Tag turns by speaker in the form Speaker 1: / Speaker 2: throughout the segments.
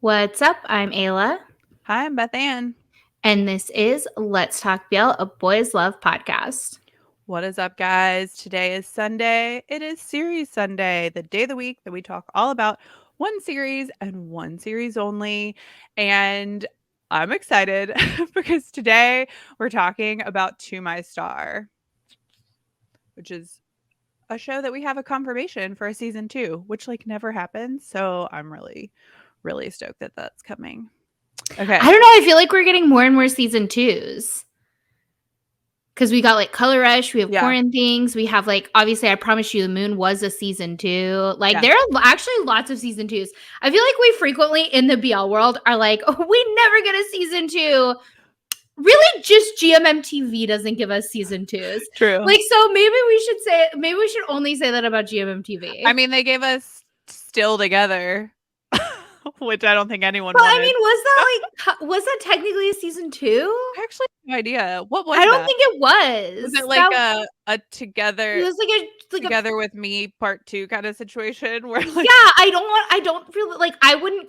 Speaker 1: What's up? I'm Ayla.
Speaker 2: Hi, I'm Beth Ann.
Speaker 1: And this is Let's Talk BL, a Boys Love podcast.
Speaker 2: What is up, guys? Today is Sunday. It is Series Sunday, the day of the week that we talk all about one series and one series only. And I'm excited because today we're talking about To My Star, which is a show that we have a confirmation for a season 2, which never happens. So I'm really, really stoked that that's coming. Okay.
Speaker 1: I don't know. I feel like we're getting more and more season 2s. Because we got Color Rush, we have Foreign Things, we have obviously I Promise You the Moon was a season 2. There are actually lots of season 2s. I feel like we frequently in the BL world are like, oh, we never get a season 2. Really, just GMMTV doesn't give us season 2s.
Speaker 2: True.
Speaker 1: So maybe we should only say that about GMMTV.
Speaker 2: I mean, they gave us Still Together, which I don't think anyone wanted.
Speaker 1: I mean, was that technically a season 2?
Speaker 2: I actually have no idea. What was
Speaker 1: I don't
Speaker 2: that?
Speaker 1: think it was.
Speaker 2: Was it a Together?
Speaker 1: It was
Speaker 2: Together with Me Part 2 kind of situation where
Speaker 1: I don't really I wouldn't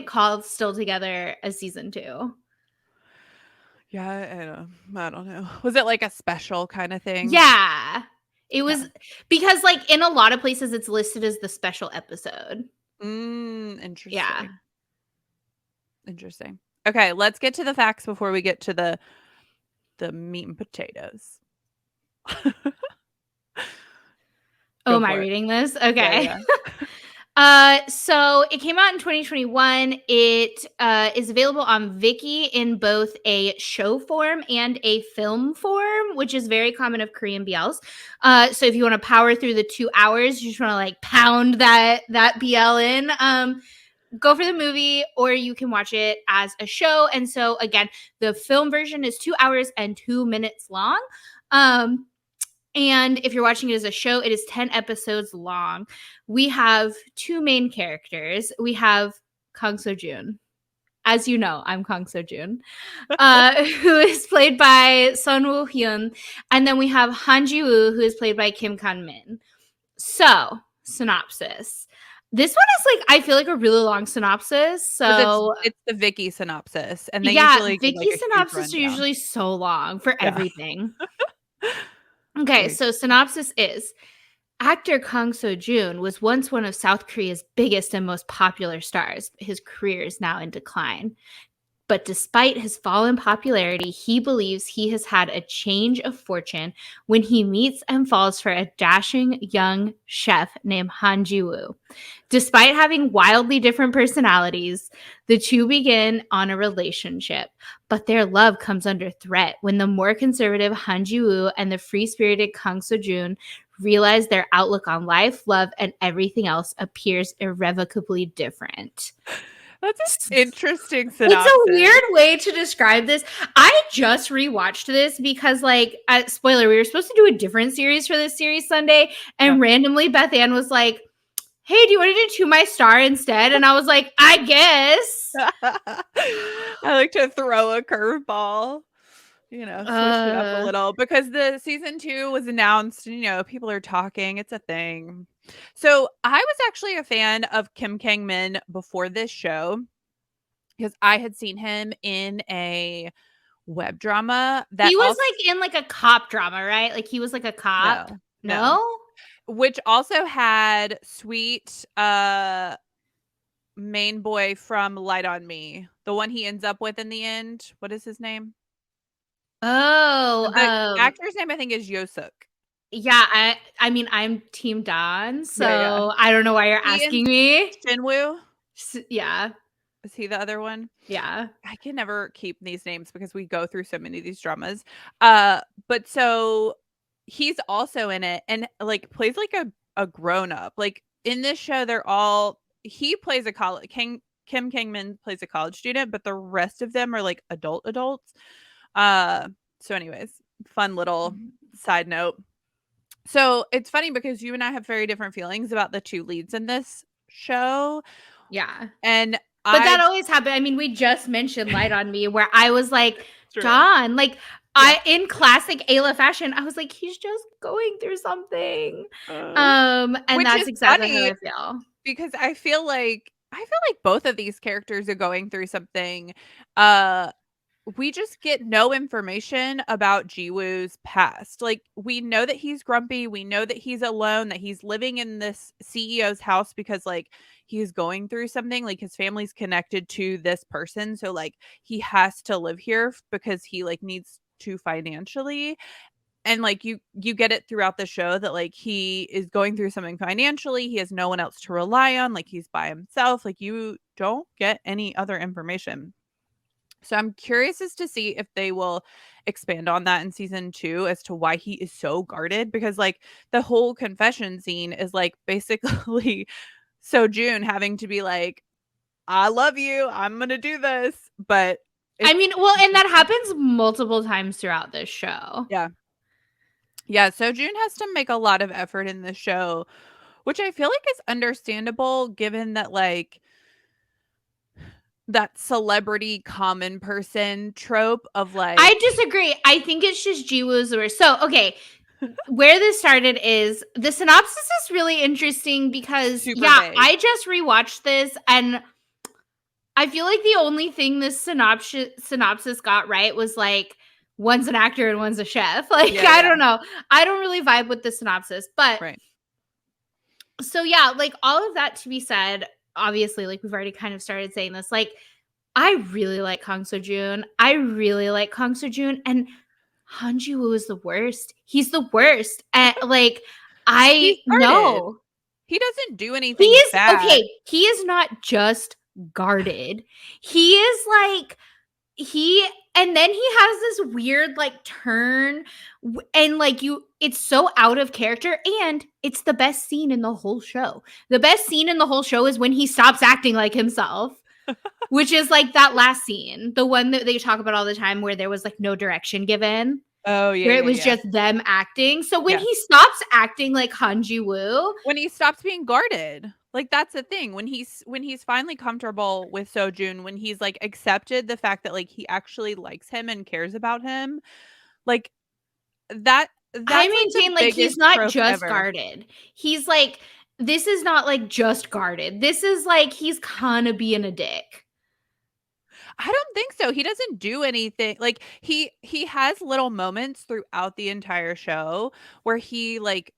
Speaker 1: call Still Together a season 2.
Speaker 2: Yeah, I don't know. Was it a special kind of thing?
Speaker 1: Yeah. It was because in a lot of places it's listed as the special episode.
Speaker 2: Interesting.
Speaker 1: Yeah.
Speaker 2: Interesting. Okay, let's get to the facts before we get to the meat and potatoes.
Speaker 1: Oh, am I reading this? Okay. Yeah. So it came out in 2021. It is available on Viki in both a show form and a film form, which is very common of Korean BLs. So if you want to power through the 2 hours, you just want to pound that BL in, go for the movie, or you can watch it as a show. And so again, the film version is 2 hours and 2 minutes long. And if you're watching it as a show, it is 10 episodes long. We have 2 main characters. We have Kang Seo Joon. As you know, I'm Kang Seo Joon, who is played by Sun Woo Hyun. And then we have Han Ji Woo, who is played by Kim Kan Min. So, synopsis. This one is I feel a really long synopsis. So
Speaker 2: it's the Viki synopsis, and they
Speaker 1: usually Viki synopsis are usually so long for everything. Okay, so synopsis is: actor Kang Seo Joon was once one of South Korea's biggest and most popular stars. His career is now in decline. But despite his fall in popularity, he believes he has had a change of fortune when he meets and falls for a dashing young chef named Han Ji Woo. Despite having wildly different personalities, the two begin on a relationship, but their love comes under threat when the more conservative Han Ji Woo and the free-spirited Kang Seo Joon realize their outlook on life, love, and everything else appears irrevocably different.
Speaker 2: That's an interesting synopsis.
Speaker 1: It's a weird way to describe this. I just rewatched this because, spoiler, we were supposed to do a different series for this series Sunday, and randomly Beth Ann was like, hey, do you want to do To My Star instead? And I was like, I guess.
Speaker 2: I like to throw a curveball, switch it up a little, because the season 2 was announced and, people are talking. It's a thing. So I was actually a fan of Kim Kang Min before this show because I had seen him in a web drama that
Speaker 1: he was in a cop drama, right? He was a cop. No?
Speaker 2: Which also had sweet main boy from Light on Me, the one he ends up with in the end. What is his name?
Speaker 1: Oh,
Speaker 2: the actor's name I think is Yosuk.
Speaker 1: Yeah, I mean, I'm Team Don, so I don't know why you're asking me.
Speaker 2: Shinwoo?
Speaker 1: Yeah.
Speaker 2: Is he the other one?
Speaker 1: Yeah.
Speaker 2: I can never keep these names because we go through so many of these dramas. But so he's also in it and plays a grown-up. In this show, he plays a college Kim Kang Min plays a college student, but the rest of them are adults. So anyways, fun little side note. So it's funny because you and I have very different feelings about the 2 leads in this show.
Speaker 1: Yeah.
Speaker 2: But
Speaker 1: that always happened. I mean, we just mentioned Light on Me, where I was like, John, in classic Ayla fashion, I was like, he's just going through something. And that's exactly how I feel.
Speaker 2: Because I feel like I feel like both of these characters are going through something. We just get no information about Jiwoo's past. Like, we know that he's grumpy, we know that he's alone, that he's living in this CEO's house because, like, he's going through something, like, his family's connected to this person, so, like, he has to live here because he, like, needs to financially. And, like, you get it throughout the show that, like, he is going through something financially, he has no one else to rely on, like, he's by himself, like, you don't get any other information. So I'm curious as to see if they will expand on that in season 2 as to why he is so guarded, because, like, the whole confession scene is, like, basically Seo Joon having to be like, "I love you, I'm gonna do this," but
Speaker 1: I
Speaker 2: it's
Speaker 1: mean, well, and that happens multiple times throughout this show.
Speaker 2: yeah. Yeah, Seo Joon has to make a lot of effort in the show, which I feel like is understandable given that, like, that celebrity common person trope of,
Speaker 1: I
Speaker 2: like
Speaker 1: disagree. I think it's just Jiwoo's the worst. So, okay, where this started is the synopsis is really interesting because,
Speaker 2: super
Speaker 1: yeah,
Speaker 2: vague.
Speaker 1: I just rewatched this and I feel like the only thing this synopsis got right was like one's an actor and one's a chef. Like,
Speaker 2: Yeah,
Speaker 1: I
Speaker 2: yeah,
Speaker 1: don't know. I don't really vibe with the synopsis. But
Speaker 2: right.
Speaker 1: so yeah, like all of that to be said, obviously, like we've already kind of started saying this, like I really like Kang So Joon. I really like Kang So Joon, and Han Ji Woo is the worst. He's the worst. And like I
Speaker 2: He's guarded.
Speaker 1: know
Speaker 2: He doesn't do
Speaker 1: he
Speaker 2: anything
Speaker 1: is
Speaker 2: bad.
Speaker 1: okay. He is not just guarded. He is like he and then he has this weird like turn and like you it's so out of character and it's the best scene in the whole show. The best scene in the whole show is when he stops acting like himself, which is like that last scene, the one that they talk about all the time where there was like no direction given,
Speaker 2: Oh, yeah,
Speaker 1: where it
Speaker 2: yeah,
Speaker 1: was
Speaker 2: yeah.
Speaker 1: just them acting. So when
Speaker 2: Yes.
Speaker 1: he stops acting like Han Ji Woo,
Speaker 2: When he stops being guarded. Like, that's the thing. When he's finally comfortable with Seo Joon, when he's, like, accepted the fact that, like, he actually likes him and cares about him, like,
Speaker 1: I
Speaker 2: that's, like, the
Speaker 1: maintain like he's
Speaker 2: biggest
Speaker 1: not
Speaker 2: trope
Speaker 1: just
Speaker 2: ever.
Speaker 1: guarded. He's like this is not like just guarded. This is like he's kind of being a dick.
Speaker 2: I don't think so. He doesn't do anything. Like, he has little moments throughout the entire show where he, like,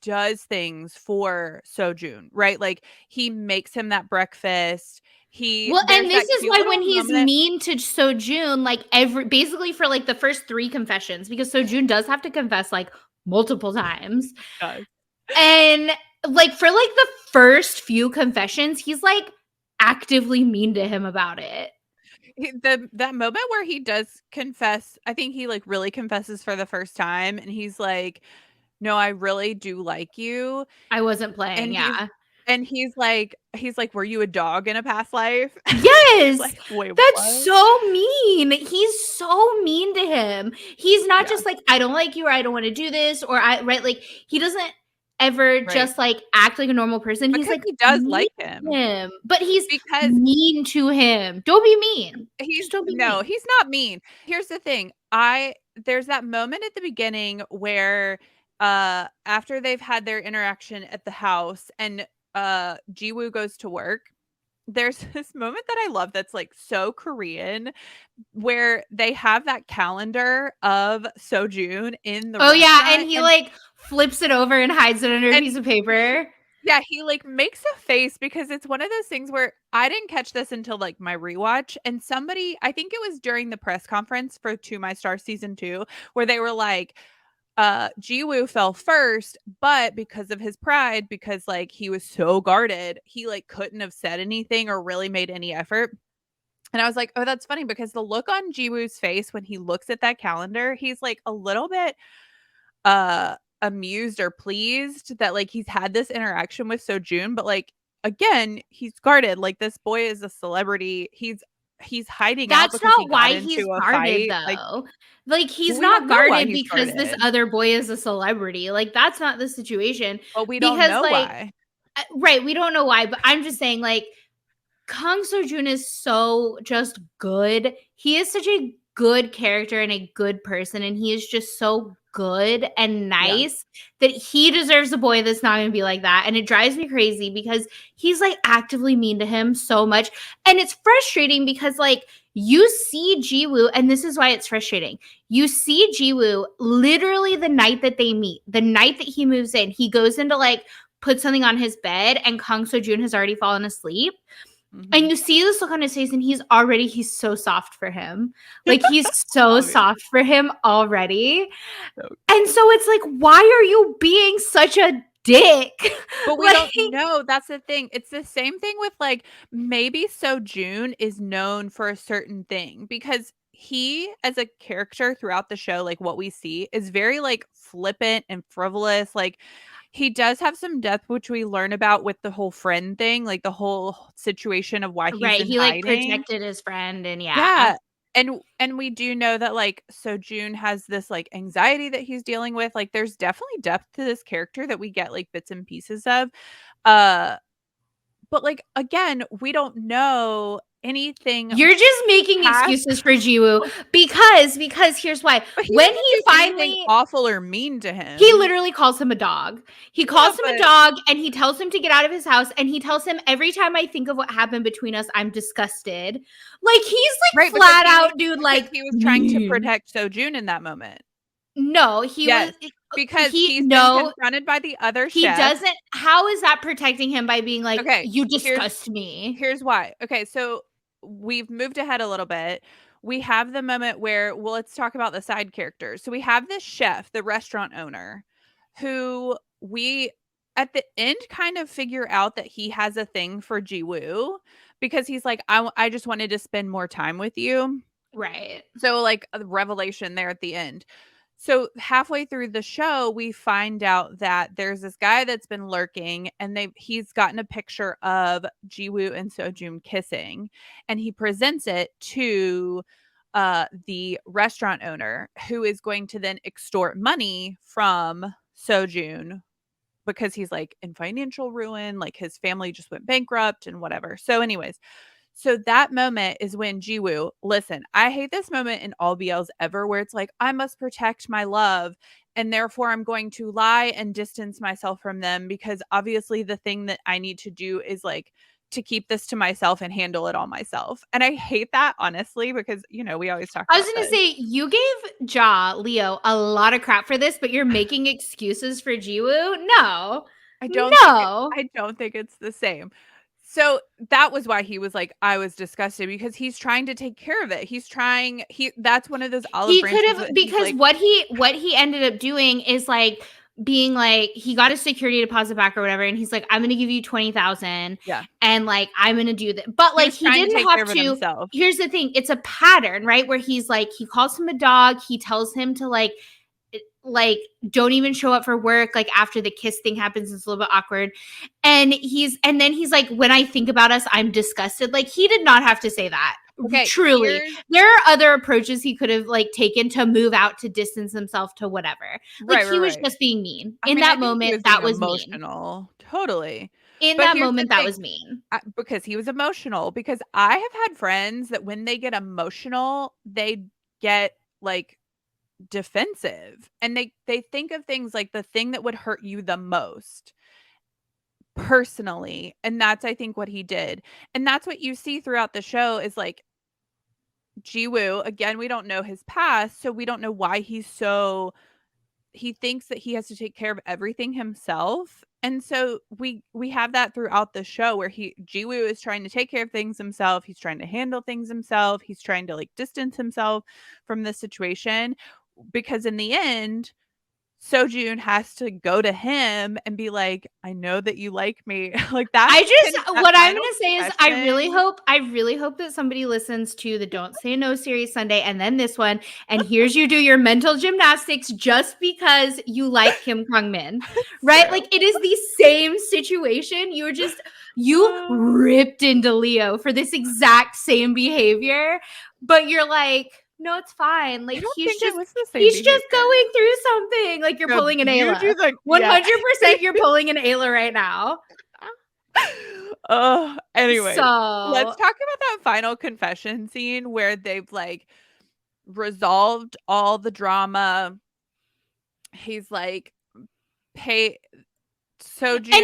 Speaker 2: does things for Sojun, right? Like, he makes him that breakfast.
Speaker 1: Well,
Speaker 2: There's
Speaker 1: and this
Speaker 2: that
Speaker 1: is
Speaker 2: cute
Speaker 1: why
Speaker 2: little
Speaker 1: when he's
Speaker 2: moment.
Speaker 1: mean to Sojun, like every basically for like the first 3 confessions, because Sojun does have to confess like multiple times.
Speaker 2: Does.
Speaker 1: And like for like the first few confessions, he's like actively mean to him about it.
Speaker 2: That moment where he does confess, I think he, like, really confesses for the first time, and he's like, "No, I really do like you."
Speaker 1: I wasn't playing,
Speaker 2: And he's
Speaker 1: yeah.
Speaker 2: and he's like, "Were you a dog in a past life?" It's
Speaker 1: Yes!
Speaker 2: like, "Wait,
Speaker 1: That's
Speaker 2: what?"
Speaker 1: so mean. He's so mean to him. He's not
Speaker 2: Yeah,
Speaker 1: just like, "I don't like you," or "I don't wanna do this," or "I" right? Like, he doesn't ever
Speaker 2: right.
Speaker 1: just, like, act like a normal person. He's,
Speaker 2: Because
Speaker 1: like,
Speaker 2: he does
Speaker 1: mean
Speaker 2: like
Speaker 1: to
Speaker 2: him.
Speaker 1: him, but he's
Speaker 2: Because
Speaker 1: mean to him. Don't be mean.
Speaker 2: he's
Speaker 1: Just don't be
Speaker 2: no,
Speaker 1: mean.
Speaker 2: he's not mean. Here's the thing, there's that moment at the beginning where, after they've had their interaction at the house and, Jiwoo goes to work, there's this moment that I love that's, like, so Korean, where they have that calendar of Sojun in the
Speaker 1: Oh, yeah, and
Speaker 2: restaurant,
Speaker 1: he, like, flips it over and hides it under a
Speaker 2: and
Speaker 1: piece of paper.
Speaker 2: yeah, he, like, makes a face because it's one of those things where I didn't catch this until, like, my rewatch, and somebody I think it was during the press conference for To My Star season 2, where they were like, Jiwoo fell first, but because of his pride, because, like, he was so guarded, he, like, couldn't have said anything or really made any effort, and I was like, "Oh, that's funny," because the look on Jiwoo's face when he looks at that calendar, he's, like, a little bit amused or pleased that, like, he's had this interaction with Sojun, but, like, again, he's guarded, like, this boy is a celebrity, he's hiding out
Speaker 1: That's
Speaker 2: because he
Speaker 1: not
Speaker 2: got
Speaker 1: why he's
Speaker 2: into a
Speaker 1: guarded,
Speaker 2: fight, like,
Speaker 1: though. Like, he's
Speaker 2: we
Speaker 1: not
Speaker 2: don't know why
Speaker 1: guarded
Speaker 2: he's
Speaker 1: because this
Speaker 2: guarded,
Speaker 1: other boy is a celebrity. Like, that's not the situation.
Speaker 2: but we don't
Speaker 1: Because,
Speaker 2: know
Speaker 1: like
Speaker 2: why.
Speaker 1: right, we don't know why, but I'm just saying, like, Kang So Joon is so just good. He is such a good character and a good person, and he is just so good and nice that he deserves a boy that's not going to be like that. And it drives me crazy because he's like actively mean to him so much. And it's frustrating because like you see Jiwoo, and this is why it's frustrating. You see Jiwoo literally the night that they meet, the night that he moves in, he goes into like put something on his bed and Kang Seo-joon has already fallen asleep. Mm-hmm. And you see this look on his face and he's so soft for him. Like he's so soft for him already. And so it's like, why are you being such a dick?
Speaker 2: But we don't know. That's the thing. It's the same thing with like maybe Seo Joon is known for a certain thing because he as a character throughout the show, like what we see, is very like flippant and frivolous. Like he does have some depth, which we learn about with the whole friend thing, like the whole situation of why he's in
Speaker 1: he
Speaker 2: hiding.
Speaker 1: Like protected his friend and
Speaker 2: and we do know that like Seo Joon has this like anxiety that he's dealing with. Like there's definitely depth to this character that we get like bits and pieces of. But like again, we don't know anything.
Speaker 1: You're just making excuses for Jiwoo because here's why. When he finally
Speaker 2: awful or mean to him,
Speaker 1: he literally calls him a dog. He calls him a dog and he tells him to get out of his house. And he tells him, every time I think of what happened between us, I'm disgusted. Like he's like flat out, dude. Like
Speaker 2: he was trying to protect Seo Joon in that moment.
Speaker 1: No, he was
Speaker 2: because he's been confronted by the other
Speaker 1: chef. He doesn't. How is that protecting him by being like, okay, you disgust me?
Speaker 2: Here's why. Okay, so we've moved ahead a little bit. We have the moment where, well, let's talk about the side characters. So we have this chef, the restaurant owner, who we at the end kind of figure out that he has a thing for Jiwoo because he's like, I just wanted to spend more time with you.
Speaker 1: Right.
Speaker 2: So like a revelation there at the end. So halfway through the show, we find out that there's this guy that's been lurking and he's gotten a picture of Jiwoo and Seo Joon kissing and he presents it to the restaurant owner who is going to then extort money from Seo Joon because he's like in financial ruin, like his family just went bankrupt and whatever. So anyways, so that moment is when Jiwoo, listen, I hate this moment in all BLs ever where it's like, I must protect my love and therefore I'm going to lie and distance myself from them because obviously the thing that I need to do is like to keep this to myself and handle it all myself. And I hate that honestly because, you know, we always talk about
Speaker 1: I was going to say, you gave Leo a lot of crap for this, but you're making excuses for Jiwoo? No.
Speaker 2: I don't think it's the same. So that was why he was like, I was disgusted because he's trying to take care of it. That's one of those olive branches.
Speaker 1: He could have, because what he ended up doing is like being like, he got a security deposit back or whatever. And he's like, I'm going to give you 20,000.
Speaker 2: Yeah.
Speaker 1: And like, I'm going to do that. But like, he didn't have to. Here's the thing. It's a pattern, right? Where he's like, he calls him a dog. He tells him to like don't even show up for work. Like after the kiss thing happens, it's a little bit awkward. And then he's like, when I think about us, I'm disgusted. Like he did not have to say that. Okay, truly. There are other approaches he could have like taken to move out, to distance himself, to whatever. Like he was just being mean. In that moment, that was
Speaker 2: emotional. Mean. Totally.
Speaker 1: In that moment, that was mean.
Speaker 2: Because he was emotional. Because I have had friends that when they get emotional, they get like defensive and they think of things like the thing that would hurt you the most personally, and that's I think what he did. And that's what you see throughout the show is like Jiwoo, again, we don't know his past, so we don't know why he thinks that he has to take care of everything himself. And so we have that throughout the show where Jiwoo is trying to take care of things himself, he's trying to handle things himself, he's trying to like distance himself from the situation. Because in the end, Seo Joon has to go to him and be like, I know that you like me. Like that.
Speaker 1: What I'm going to say is I really hope that somebody listens to the Don't Say No series Sunday and then this one and hears you do your mental gymnastics just because you like Kim Kwang-min, right? True. Like it is the same situation. You ripped into Leo for this exact same behavior, but you're like, no, it's fine. Like he's just going through something. Like you're pulling an Ayla. 100% you're pulling an Ayla right now.
Speaker 2: Anyway, so let's talk about that final confession scene where they've like resolved all the drama. he's like, pay Seo
Speaker 1: And
Speaker 2: Joon.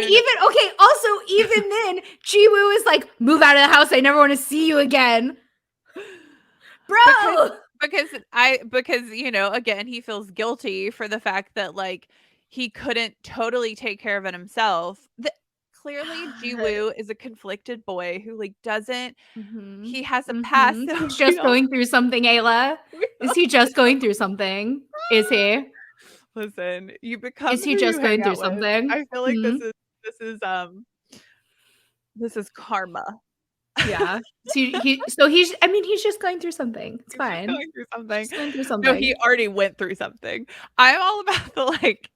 Speaker 1: even then, Jiwoo is like, move out of the house. I never want to see you again. Bro!
Speaker 2: Because again, he feels guilty for the fact that like he couldn't totally take care of it himself. Clearly Jiwoo is a conflicted boy who like doesn't he has a past that
Speaker 1: He's just going through something, Ayla. Is he just going through something? Is he?
Speaker 2: Listen, you become
Speaker 1: Is he
Speaker 2: who
Speaker 1: just
Speaker 2: you hang
Speaker 1: going through
Speaker 2: out with.
Speaker 1: something?
Speaker 2: I feel like this is karma.
Speaker 1: Yeah. He's just going through something. It's fine.
Speaker 2: Going through something.
Speaker 1: He's going through something.
Speaker 2: No, he already went through something. I'm all about the like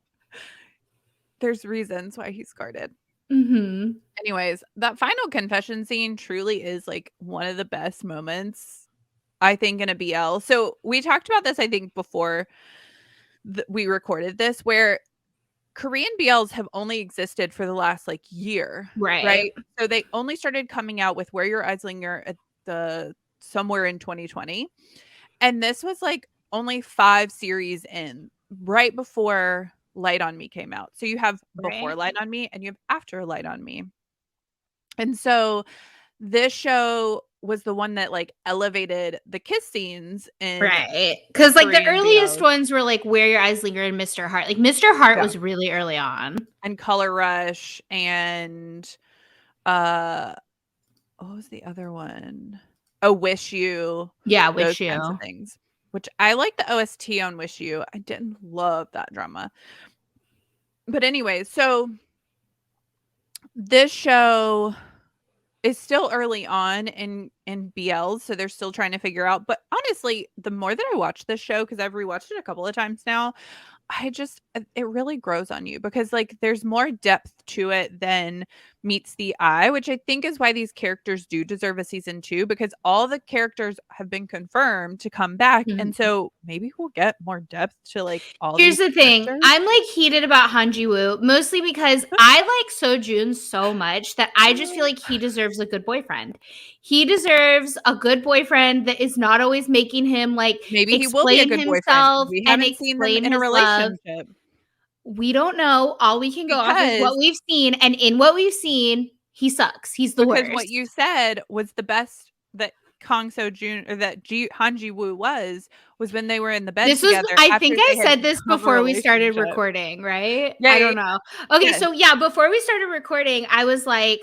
Speaker 2: there's reasons why he's guarded. Anyways, that final confession scene truly is like one of the best moments, I think, in a BL. So we talked about this, I think, before we recorded this, where Korean BLs have only existed for the last like year, right? So they only started coming out with Where Your Eyes Linger at the somewhere in 2020, and this was like only 5 series in, right before Light on Me came out. So you have before Light on Me and you have after Light on Me. And so this show was the one that like elevated the kiss scenes in
Speaker 1: because like the
Speaker 2: Korean
Speaker 1: earliest
Speaker 2: BLs.
Speaker 1: ones were like Where Your Eyes Linger and Mr. Heart. Like Mr. Heart was really early on,
Speaker 2: and Color Rush and what was the other one? Oh, Wish You.
Speaker 1: Yeah,
Speaker 2: those
Speaker 1: Wish You.
Speaker 2: kinds of things, which I like the OST on Wish You. I didn't love that drama, but anyway, so this show is still early on in BLs, so they're still trying to figure out. But honestly, the more that I watch this show, because I've rewatched it a couple of times now, it really grows on you because like there's more depth to it than meets the eye, which I think is why these characters do deserve a season 2, because all the characters have been confirmed to come back. And so maybe we'll get more depth to like all
Speaker 1: Here's
Speaker 2: these
Speaker 1: the thing.
Speaker 2: characters.
Speaker 1: I'm like heated about Han Ji-woo, mostly because I like Seo Joon so much that I just feel like he deserves a good boyfriend. He deserves a good boyfriend that is not always making him like
Speaker 2: Maybe he will be a good boyfriend. We haven't seen them in a relationship.
Speaker 1: We don't know. All we can go off is what we've seen, and in what we've seen, he sucks. He's the worst.
Speaker 2: Because what you said was the best that Kang Seo Joon or that Han Ji Woo was when they were in the bed together.
Speaker 1: I think I said this before we started recording, right?
Speaker 2: Yeah,
Speaker 1: I don't know. Okay, so yeah, before we started recording, I was like,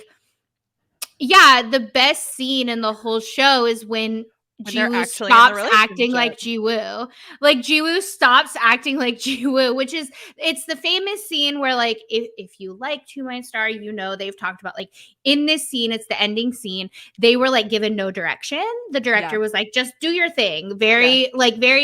Speaker 1: yeah, the best scene in the whole show is when Jiwoo stops acting like Jiwoo. Like Jiwoo stops acting like Jiwoo, which is it's the famous scene where like if you like To My Star, you know they've talked about like in this scene, it's the ending scene. They were like given no direction. The director was like, just do your thing. Very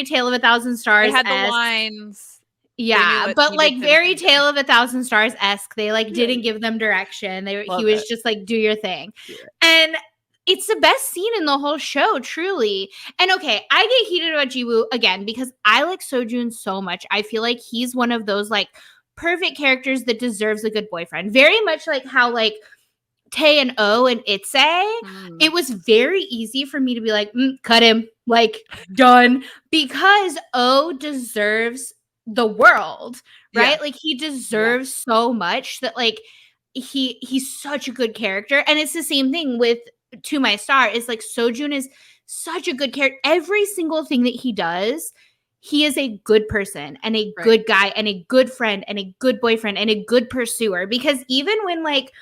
Speaker 1: Tale of a Thousand Stars.
Speaker 2: They had the lines.
Speaker 1: Yeah, but like very Tale of a Thousand Stars-esque. They like didn't give them direction. He was just like, do your thing. And it's the best scene in the whole show, truly. And okay, I get heated about Jiwoo again because I like Seo Joon so much. I feel like he's one of those like perfect characters that deserves a good boyfriend. Very much like how like Tae and O and Itse, it was very easy for me to be like, cut him, like done, because O deserves the world, right? Like he deserves so much that like he's such a good character. And it's the same thing with To My Star is like Seo Joon is such a good character. Every single thing that he does, he is a good person and a good guy and a good friend and a good boyfriend and a good pursuer. Because even when like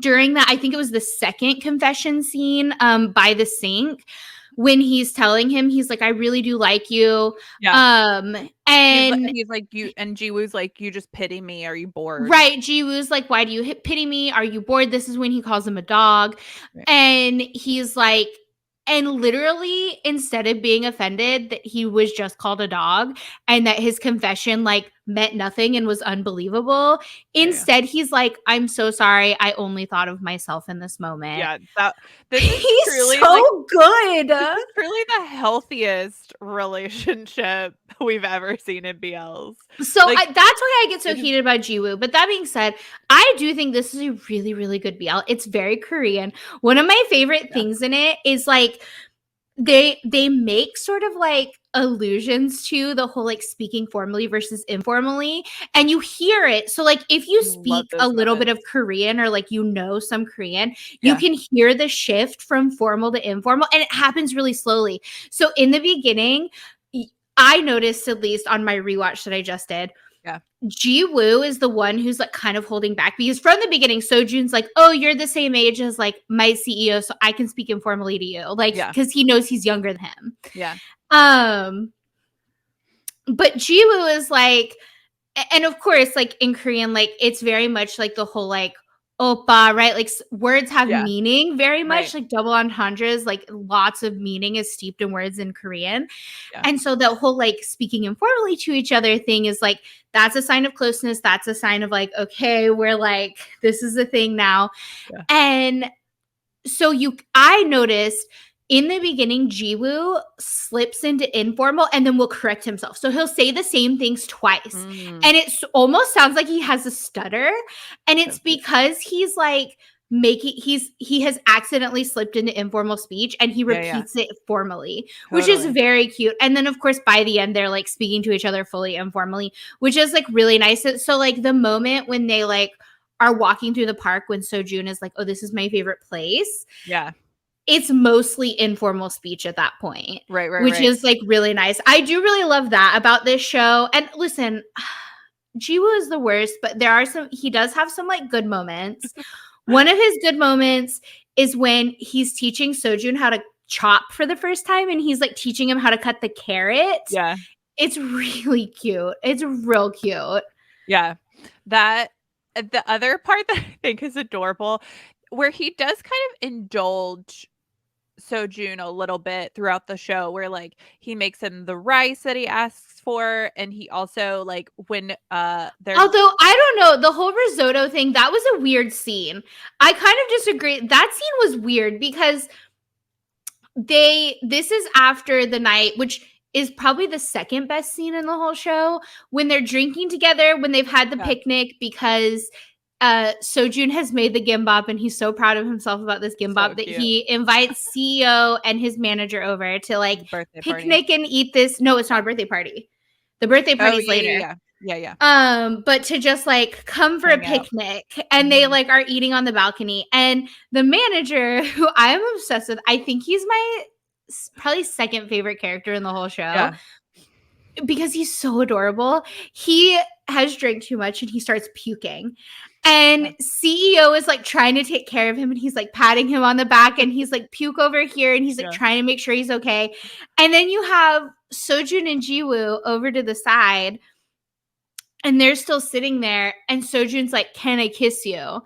Speaker 1: during that, I think it was the second confession scene by the sink, when he's telling him, he's like, I really do like you. And
Speaker 2: he's like, you, and Jiwoo's like, you just pity me. Are you bored?
Speaker 1: Right. Jiwoo's like, why do you pity me? Are you bored? This is when he calls him a dog. And he's like, and literally instead of being offended that he was just called a dog and that his confession like meant nothing and was unbelievable, instead he's like, I'm so sorry. I only thought of myself in this moment.
Speaker 2: Yeah.
Speaker 1: He's truly, so good.
Speaker 2: This is truly the healthiest relationship we've ever seen in BLs.
Speaker 1: So like, that's why I get so heated about Jiwoo. But that being said, I do think this is a really, really good BL. It's very Korean. One of my favorite things in it is like they make sort of like allusions to the whole like speaking formally versus informally, and you hear it. So like if you speak a little bit of Korean or like some Korean, you can hear the shift from formal to informal, and it happens really slowly. So in the beginning, I noticed, at least on my rewatch that I just did, Ji-woo is the one who's like kind of holding back, because from the beginning, Seo Joon's like, oh, you're the same age as like my CEO, so I can speak informally to you, like, because he knows he's younger than him. But Ji-woo is like, and of course, like in Korean, like it's very much like the whole like oppa, right? Like words have meaning very much, like double entendres, like lots of meaning is steeped in words in Korean. And so the whole like speaking informally to each other thing is like, that's a sign of closeness. That's a sign of like, okay, we're like, this is a thing now. And so I noticed in the beginning, Ji-woo slips into informal and then will correct himself. So he'll say the same things twice. And it almost sounds like he has a stutter. And it's because he's like he has accidentally slipped into informal speech, and he repeats it formally, which is very cute. And then of course, by the end, they're like speaking to each other fully informally, which is like really nice. So like the moment when they like are walking through the park, when Seo Joon is like, oh, this is my favorite place. It's mostly informal speech at that point. Which is like really nice. I do really love that about this show. And listen, Ji-woo is the worst, but he does have some like good moments. One of his good moments is when he's teaching Seo Joon how to chop for the first time, and he's like teaching him how to cut the carrot. It's really cute. It's real cute.
Speaker 2: The other part that I think is adorable, where he does kind of indulge Seo Joon a little bit throughout the show, where like he makes him the rice that he asks for, and he also like when there's,
Speaker 1: although I don't know, the whole risotto thing, that was a weird scene. I kind of disagree. That scene was weird because this is after the night, which is probably the second best scene in the whole show, when they're drinking together, when they've had the picnic, because Seo Joon has made the gimbap, and he's so proud of himself about this gimbap that he invites CEO and his manager over to like picnic and eat this. No, it's not a birthday party. The birthday party's later. But to just like come for a picnic, and they like are eating on the balcony, and the manager, who I am obsessed with, I think he's my probably second favorite character in the whole show. Because he's so adorable. He has drank too much and he starts puking. And CEO is like trying to take care of him, and he's like patting him on the back, and he's like, puke over here, and he's like trying to make sure he's okay. And then you have Seo Joon and Ji-woo over to the side, and they're still sitting there, and Seo Joon's like, can I kiss you?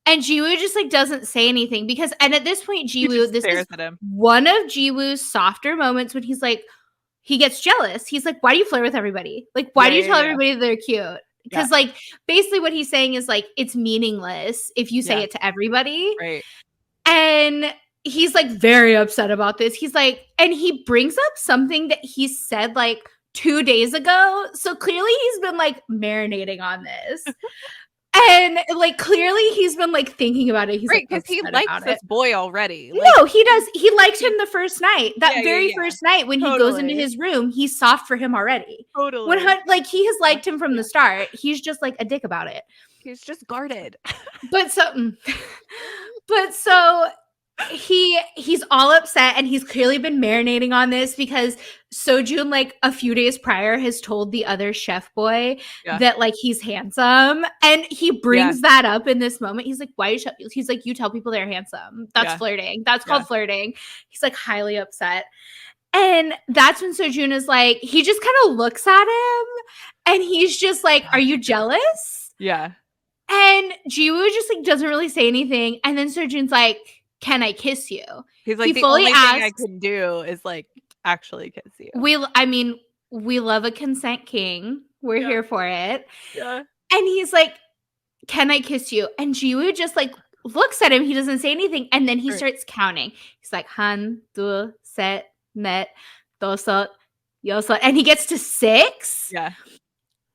Speaker 1: And Ji-woo just like doesn't say anything, because, and at this point, Ji-woo, this is one of Ji-woo's softer moments when he's like, he gets jealous. He's like, why do you flirt with everybody? Like, why do you tell everybody that they're cute? Because like basically what he's saying is like, it's meaningless if you say it to everybody. And he's like very upset about this. He's like, and he brings up something that he said like 2 days ago. So clearly he's been like marinating on this. And like clearly he's been like thinking about it. He's like,
Speaker 2: because he likes this boy already.
Speaker 1: Like, no, he does. He liked him the first night. That first night when he goes into his room, he's soft for him already. Like he has liked him from the start. He's just like a dick about it.
Speaker 2: He's just guarded.
Speaker 1: But so he's all upset, and he's clearly been marinating on this because Seo Joon like a few days prior has told the other chef boy that like he's handsome, and he brings that up in this moment. He's like, why he's like, you tell people they're handsome. That's flirting. That's called flirting. He's like highly upset. And that's when Seo Joon is like, he just kind of looks at him, and he's just like, are you jealous? And Ji-woo just like doesn't really say anything, and then Seo Joon's like, can I kiss you?
Speaker 2: He's like, the only thing I can do is like actually kiss you.
Speaker 1: We love a consent king. We're here for it. And he's like, can I kiss you? And Ji-woo just like looks at him. He doesn't say anything. And then he starts counting. He's like, han, du, set, net, dosot, yosot. And he gets to 6.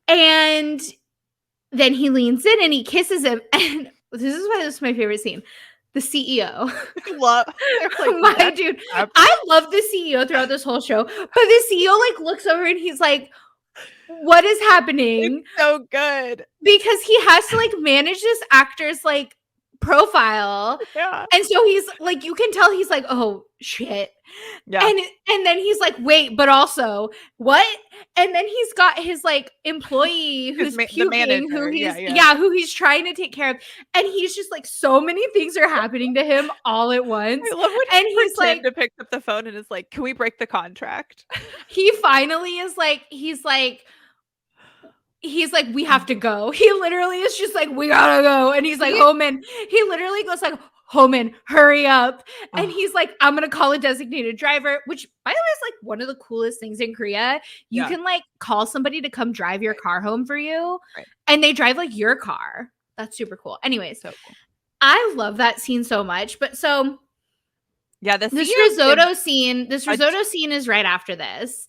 Speaker 1: And then he leans in and he kisses him. And this is why this is my favorite scene. The CEO.
Speaker 2: My
Speaker 1: dude. I love the CEO throughout this whole show, but the CEO like looks over and he's like, what is happening?
Speaker 2: It's so good.
Speaker 1: Because he has to like manage this actor's like profile.
Speaker 2: Yeah.
Speaker 1: And so he's like, you can tell he's like, oh shit.
Speaker 2: Yeah.
Speaker 1: And then he's like, wait, but also what? And then he's got his like employee who's puking, who he's trying to take care of. And he's just like, so many things are happening to him all at once.
Speaker 2: I love when he's like to pick up the phone and is like, can we break the contract?
Speaker 1: He finally is like, he's like, we have to go. He literally is just like, we gotta go. And he's like, Homan. He literally goes like, Homan, hurry up. And he's like, I'm gonna call a designated driver, which by the way is like one of the coolest things in Korea. You can like call somebody to come drive your car home for you. And they drive like your car. That's super cool. Anyways, so cool. I love that scene so much. But so this risotto scene is right after this.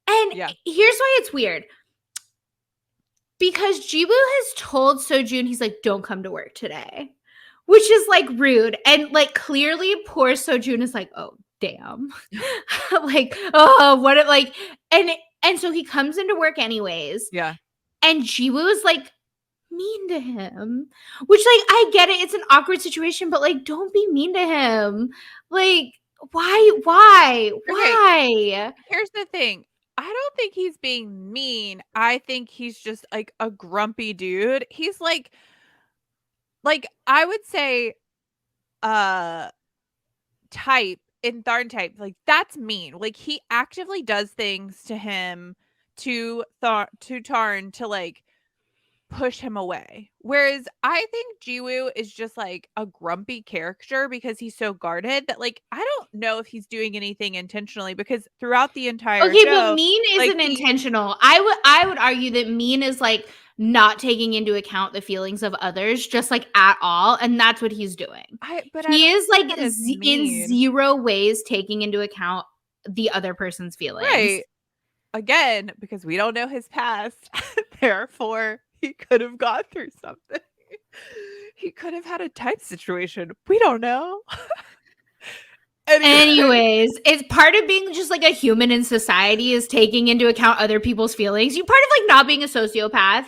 Speaker 1: And here's why it's weird. Because Jiwoo has told Seo Joon, he's like, don't come to work today, which is like rude. And like clearly poor Seo Joon is like, oh, damn. Like, oh, what it like, and so he comes into work anyways. Yeah. And Jiwoo is like mean to him, which like, I get it. It's an awkward situation, but like, don't be mean to him. Like, why?
Speaker 2: Here's the thing. I don't think he's being mean. I think he's just like a grumpy dude. He's like I would say type in Tharn type, like that's mean. Like he actively does things to him to Tarn to like push him away. Whereas I think Jiwoo is just like a grumpy character because he's so guarded that like I don't know if he's doing anything intentionally, because throughout the entire show,
Speaker 1: but mean isn't intentional. I would argue that mean is like not taking into account the feelings of others just like at all, and that's what he's doing. He is like in zero ways taking into account the other person's feelings.
Speaker 2: Right. Again, because we don't know his past, therefore he could have gone through something. He could have had a type situation. We don't know.
Speaker 1: Anyways, it's part of being just like a human in society is taking into account other people's feelings. You part of like not being a sociopath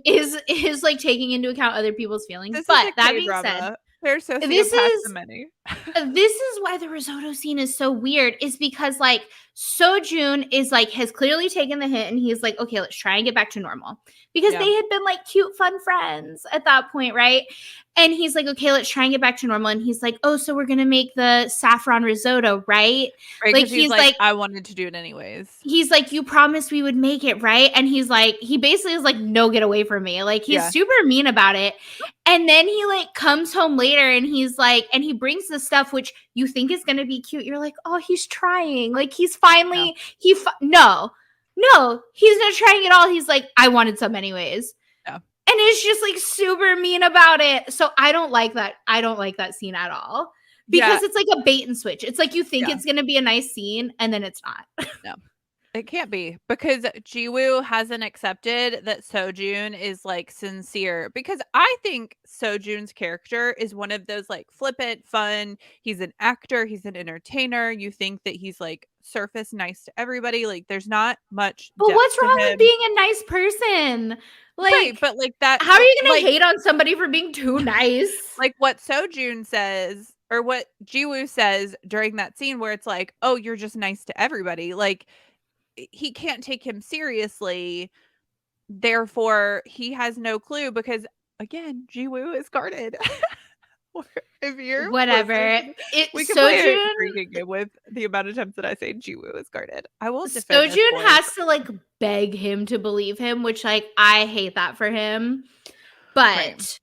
Speaker 1: is like taking into account other people's feelings. But that being said,
Speaker 2: there's sociopaths to many.
Speaker 1: This is why the risotto scene is so weird, is because like Seo Joon is like has clearly taken the hint and he's like, okay, let's try and get back to normal, because they had been like cute, fun friends at that point, right? And he's like, okay, let's try and get back to normal. And he's like, oh, so we're gonna make the saffron risotto, right?
Speaker 2: Like he's like, I wanted to do it anyways.
Speaker 1: He's like, you promised we would make it, right? And he's like, he basically is like, no, get away from me. Like he's super mean about it. And then he like comes home later and he's like, and he brings the stuff which you think is gonna be cute. You're like, oh, he's trying. Like he's finally no, he's not trying at all. He's like, I wanted some anyways. And it's just like super mean about it. So I don't like that. I don't like that scene at all, because it's like a bait and switch. It's like you think it's going to be a nice scene and then it's not.
Speaker 2: No, it can't be, because Jiwoo hasn't accepted that Seo Joon is like sincere, because I think Seo Joon's character is one of those like flippant, fun. He's an actor. He's an entertainer. You think that he's like surface nice to everybody. Like there's not much.
Speaker 1: But what's wrong with being a nice person? Like,
Speaker 2: right, but like that.
Speaker 1: How are you going to hate on somebody for being too nice?
Speaker 2: Like what Seo Joon says, or what Jiwoo says during that scene where it's like, oh, you're just nice to everybody. Like he can't take him seriously. Therefore, he has no clue, because again, Jiwoo is guarded. If you're
Speaker 1: whatever,
Speaker 2: we can play a drinking game with the amount of times that I say Jiwoo is guarded. I will defend
Speaker 1: Seo Joon has to like beg him to believe him, which like I hate that for him. But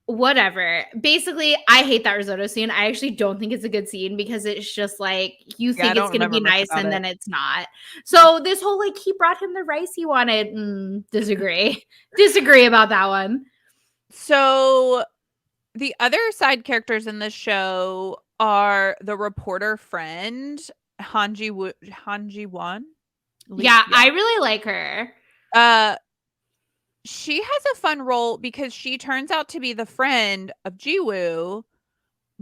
Speaker 1: whatever. Basically, I hate that risotto scene. I actually don't think it's a good scene, because it's just like you think it's gonna be nice and then it's not. So this whole like he brought him the rice he wanted. Disagree about that one.
Speaker 2: So the other side characters in this show are the reporter friend, Han Ji-won.
Speaker 1: Yeah, I really like her.
Speaker 2: She has a fun role because she turns out to be the friend of Jiwoo,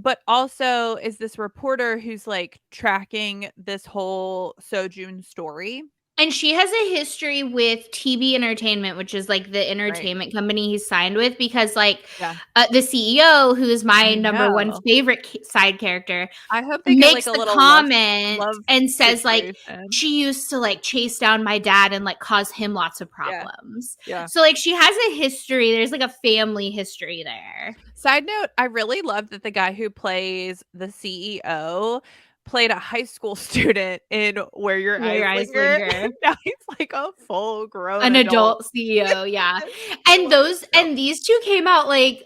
Speaker 2: but also is this reporter who's like tracking this whole Seo Joon story.
Speaker 1: And she has a history with TB Entertainment, which is like the entertainment company he's signed with, because like the CEO, who is my number one favorite side character,
Speaker 2: I hope they
Speaker 1: makes
Speaker 2: get like a
Speaker 1: the
Speaker 2: little
Speaker 1: comment
Speaker 2: love
Speaker 1: and says
Speaker 2: situation.
Speaker 1: like she used to like chase down my dad and like cause him lots of problems.
Speaker 2: Yeah.
Speaker 1: So like she has a history. There's like a family history there.
Speaker 2: Side note, I really love that the guy who plays the CEO played a high school student in Where Your Eyes Linger. Now he's like a full grown
Speaker 1: adult CEO, yeah. And these two came out like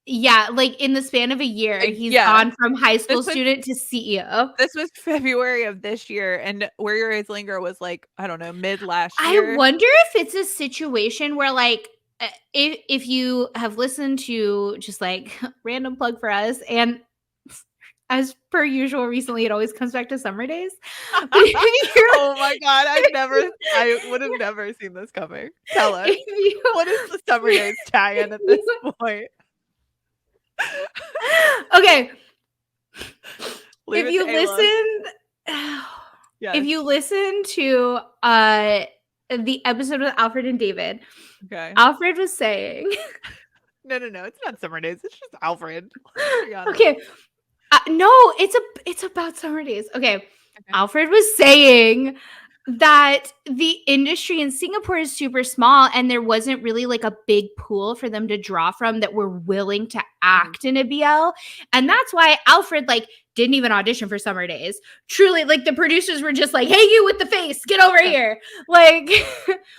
Speaker 1: like in the span of a year. He's gone from high school student to CEO.
Speaker 2: This was February of this year, and Where Your Eyes Linger was like, I don't know, mid last year.
Speaker 1: I wonder if it's a situation where like if you have listened to just like random plug for us, and as per usual recently it always comes back to Summer Days.
Speaker 2: Oh my god, I would have never seen this coming. Tell us, what is the Summer Days tie-in at this point?
Speaker 1: Okay,
Speaker 2: if
Speaker 1: you listen to the episode with Alfred and David, Alfred was saying
Speaker 2: no, it's not Summer Days, it's just Alfred.
Speaker 1: Okay, no, it's about Summer Days. Okay, Alfred was saying that the industry in Singapore is super small and there wasn't really like a big pool for them to draw from that were willing to act in a BL. And that's why Alfred like didn't even audition for Summer Days. Truly, like the producers were just like, hey, you with the face, get over here. Like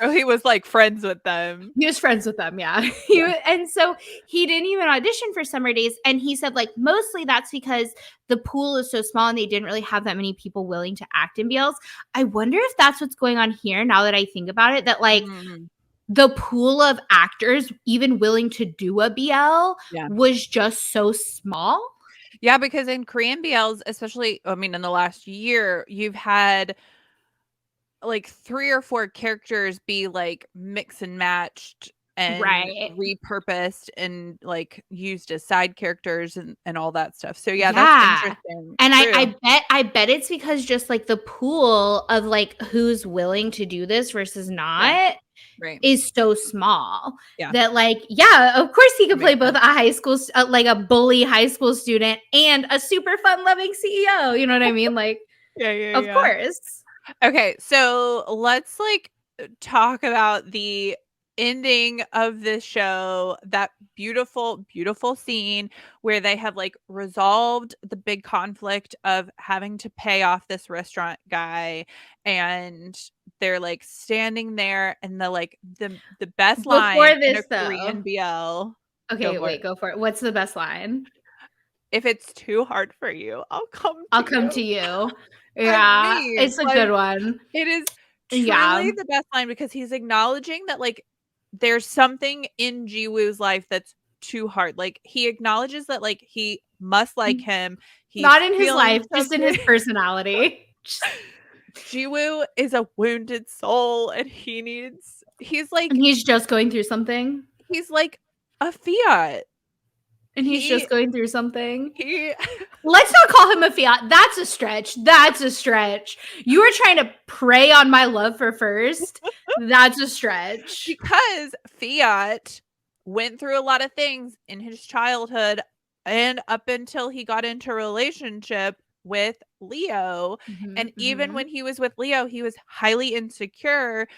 Speaker 2: he was like friends with them.
Speaker 1: He was friends with them, yeah. And so he didn't even audition for Summer Days. And he said like mostly that's because the pool is so small and they didn't really have that many people willing to act in BLs. I wonder if that's what's going on here now that I think about it, that like the pool of actors even willing to do a BL was just so small.
Speaker 2: Yeah, because in Korean BLs, especially, I mean, in the last year, you've had like 3 or 4 characters be like mix and matched and repurposed and like used as side characters and all that stuff. So that's interesting.
Speaker 1: And I bet it's because just like the pool of like who's willing to do this versus not is so small that like of course he could play both a high school like a bully high school student and a super fun loving CEO, you know what I mean? Like of course.
Speaker 2: Okay, so let's like talk about the ending of this show, that beautiful scene where they have like resolved the big conflict of having to pay off this restaurant guy, and they're like standing there, and the best line in a Korean BL.
Speaker 1: Okay, wait, go for it. What's the best line?
Speaker 2: If it's too hard for you, I'll come to you.
Speaker 1: Yeah, I mean, it's a good one.
Speaker 2: It is truly the best line because he's acknowledging that like there's something in Jiwoo's life that's too hard. Like he acknowledges that like he must like him. He's
Speaker 1: not in his life, just in his personality.
Speaker 2: Jiwoo is a wounded soul and he's like,
Speaker 1: and he's just going through something.
Speaker 2: He's like a Fiat.
Speaker 1: And he's just going through something. Let's not call him a Fiat. That's a stretch. You were trying to prey on my love for First. That's a stretch.
Speaker 2: Because Fiat went through a lot of things in his childhood and up until he got into a relationship with Leo. And even when he was with Leo, he was highly insecure,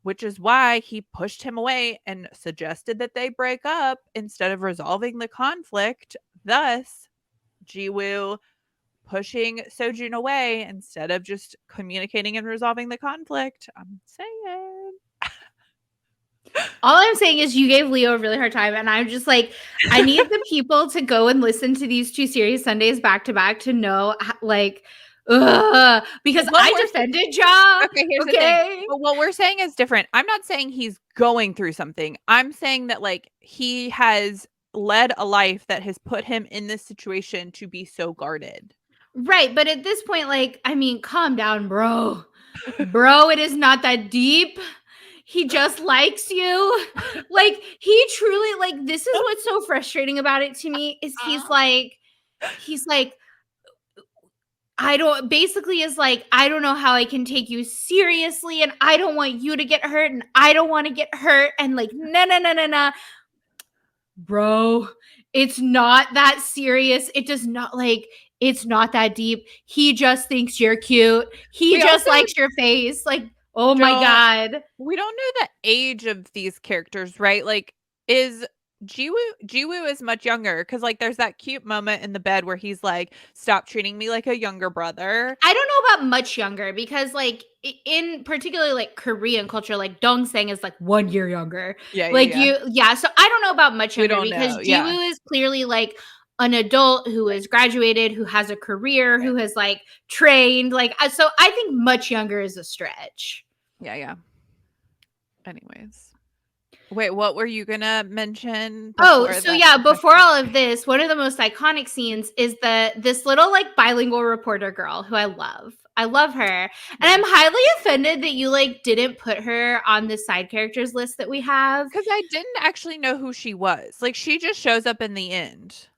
Speaker 2: which is why he pushed him away and suggested that they break up instead of resolving the conflict. Thus, Jiwoo pushing Seo Joon away instead of just communicating and resolving the conflict. I'm saying.
Speaker 1: All I'm saying is you gave Leo a really hard time, and I'm just like, I need the people to go and listen to these 2 series Sundays back to back to know, like, because I defended Ja.
Speaker 2: Okay, here's the thing. But what we're saying is different. I'm not saying he's going through something. I'm saying that like he has led a life that has put him in this situation to be so guarded.
Speaker 1: Right, but at this point, like, I mean, calm down, bro. Bro, it is not that deep. He just likes you. Like, he truly, like, this is what's so frustrating about it to me is he's like, he's like, I don't know how I can take you seriously, and I don't want you to get hurt, and I don't want to get hurt, and like, no. Bro, it's not that serious. It does not like, it's not that deep. He just thinks you're cute. He just likes your face. Like, oh my God.
Speaker 2: We don't know the age of these characters, right? Like, is Jiwoo is much younger because like there's that cute moment in the bed where he's like, "Stop treating me like a younger brother."
Speaker 1: I don't know about much younger because like in particularly like Korean culture, like Dongsang is like 1 year younger.
Speaker 2: Yeah,
Speaker 1: Like so I don't know about much younger because
Speaker 2: know,
Speaker 1: Jiwoo is clearly like an adult who has graduated, who has a career, who has like trained. Like, so I think much younger is a stretch.
Speaker 2: Yeah. Anyways. Wait, what were you gonna mention?
Speaker 1: Before all of this, one of the most iconic scenes is this little like bilingual reporter girl who I love. I love her. And I'm highly offended that you like didn't put her on the side characters list that we have.
Speaker 2: Because I didn't actually know who she was. Like, she just shows up in the end.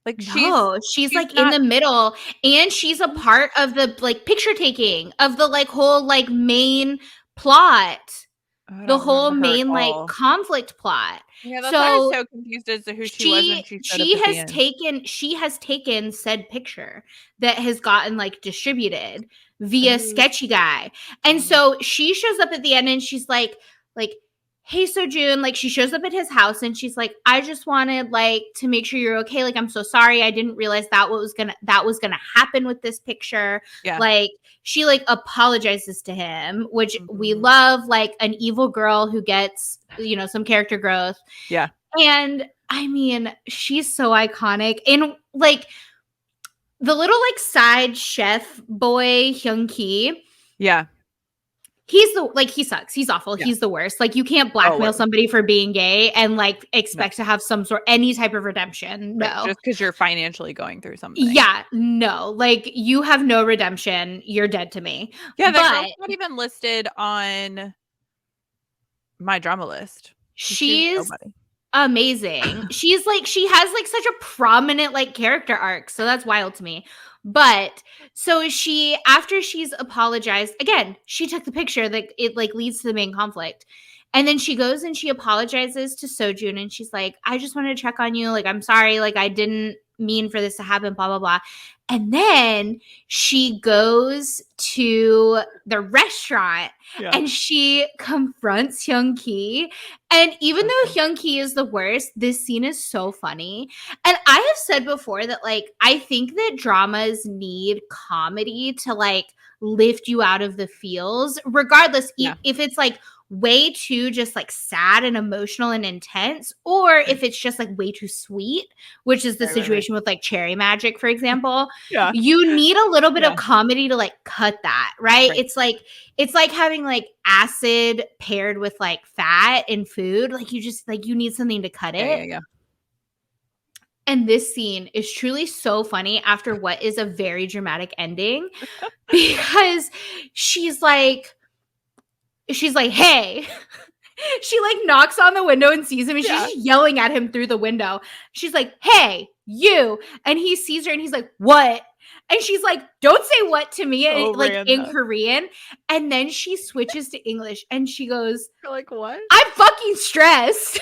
Speaker 2: Like,
Speaker 1: she's like in the middle, and she's a part of the like picture taking of the like whole like main plot. The whole main like conflict plot.
Speaker 2: Yeah, that's why I was so confused as to who she was when she showed up at the end.
Speaker 1: She has taken said picture that has gotten like distributed via Sketchy Guy. And so she shows up at the end and she's like, hey, Seo Joon, like she shows up at his house and she's like, I just wanted like to make sure you're okay. Like, I'm so sorry. I didn't realize that was gonna happen with this picture.
Speaker 2: Yeah.
Speaker 1: Like she like apologizes to him, which we love, like an evil girl who gets, you know, some character growth.
Speaker 2: Yeah.
Speaker 1: And I mean, she's so iconic. And like the little like side chef boy, Hyung Ki.
Speaker 2: Yeah.
Speaker 1: He sucks. He's awful. Yeah. He's the worst. Like, you can't blackmail somebody for being gay and like expect to have any type of redemption. No.
Speaker 2: Right, just because you're financially going through something.
Speaker 1: Yeah, no. Like, you have no redemption. You're dead to me.
Speaker 2: Yeah, that girl's not even listed on my drama list.
Speaker 1: She's amazing. She has like such a prominent like character arc. So that's wild to me. But so after she's apologized, again, she took the picture that it like leads to the main conflict. And then she goes and she apologizes to Seo Joon and she's like, I just wanted to check on you. Like, I'm sorry. Like, I didn't mean for this to happen, blah, blah, blah. And then she goes to the restaurant and she confronts Hyung Ki. And even though Hyung Ki is the worst, this scene is so funny. And I have said before that, like, I think that dramas need comedy to, like, lift you out of the feels, regardless if it's, like, way too just like sad and emotional and intense, or if it's just like way too sweet, which is the situation with like Cherry Magic, for example. You need a little bit of comedy to like cut that, right? It's like having like acid paired with like fat in food. Like, you just like, you need something to cut it. And this scene is truly so funny after what is a very dramatic ending, because she's like, hey. She like knocks on the window and sees him, and she's just yelling at him through the window. She's like, hey, you. And he sees her and he's like, what? And she's like, don't say what to me, in Korean. And then she switches to English and she goes,
Speaker 2: you're like, what?
Speaker 1: I'm fucking stressed.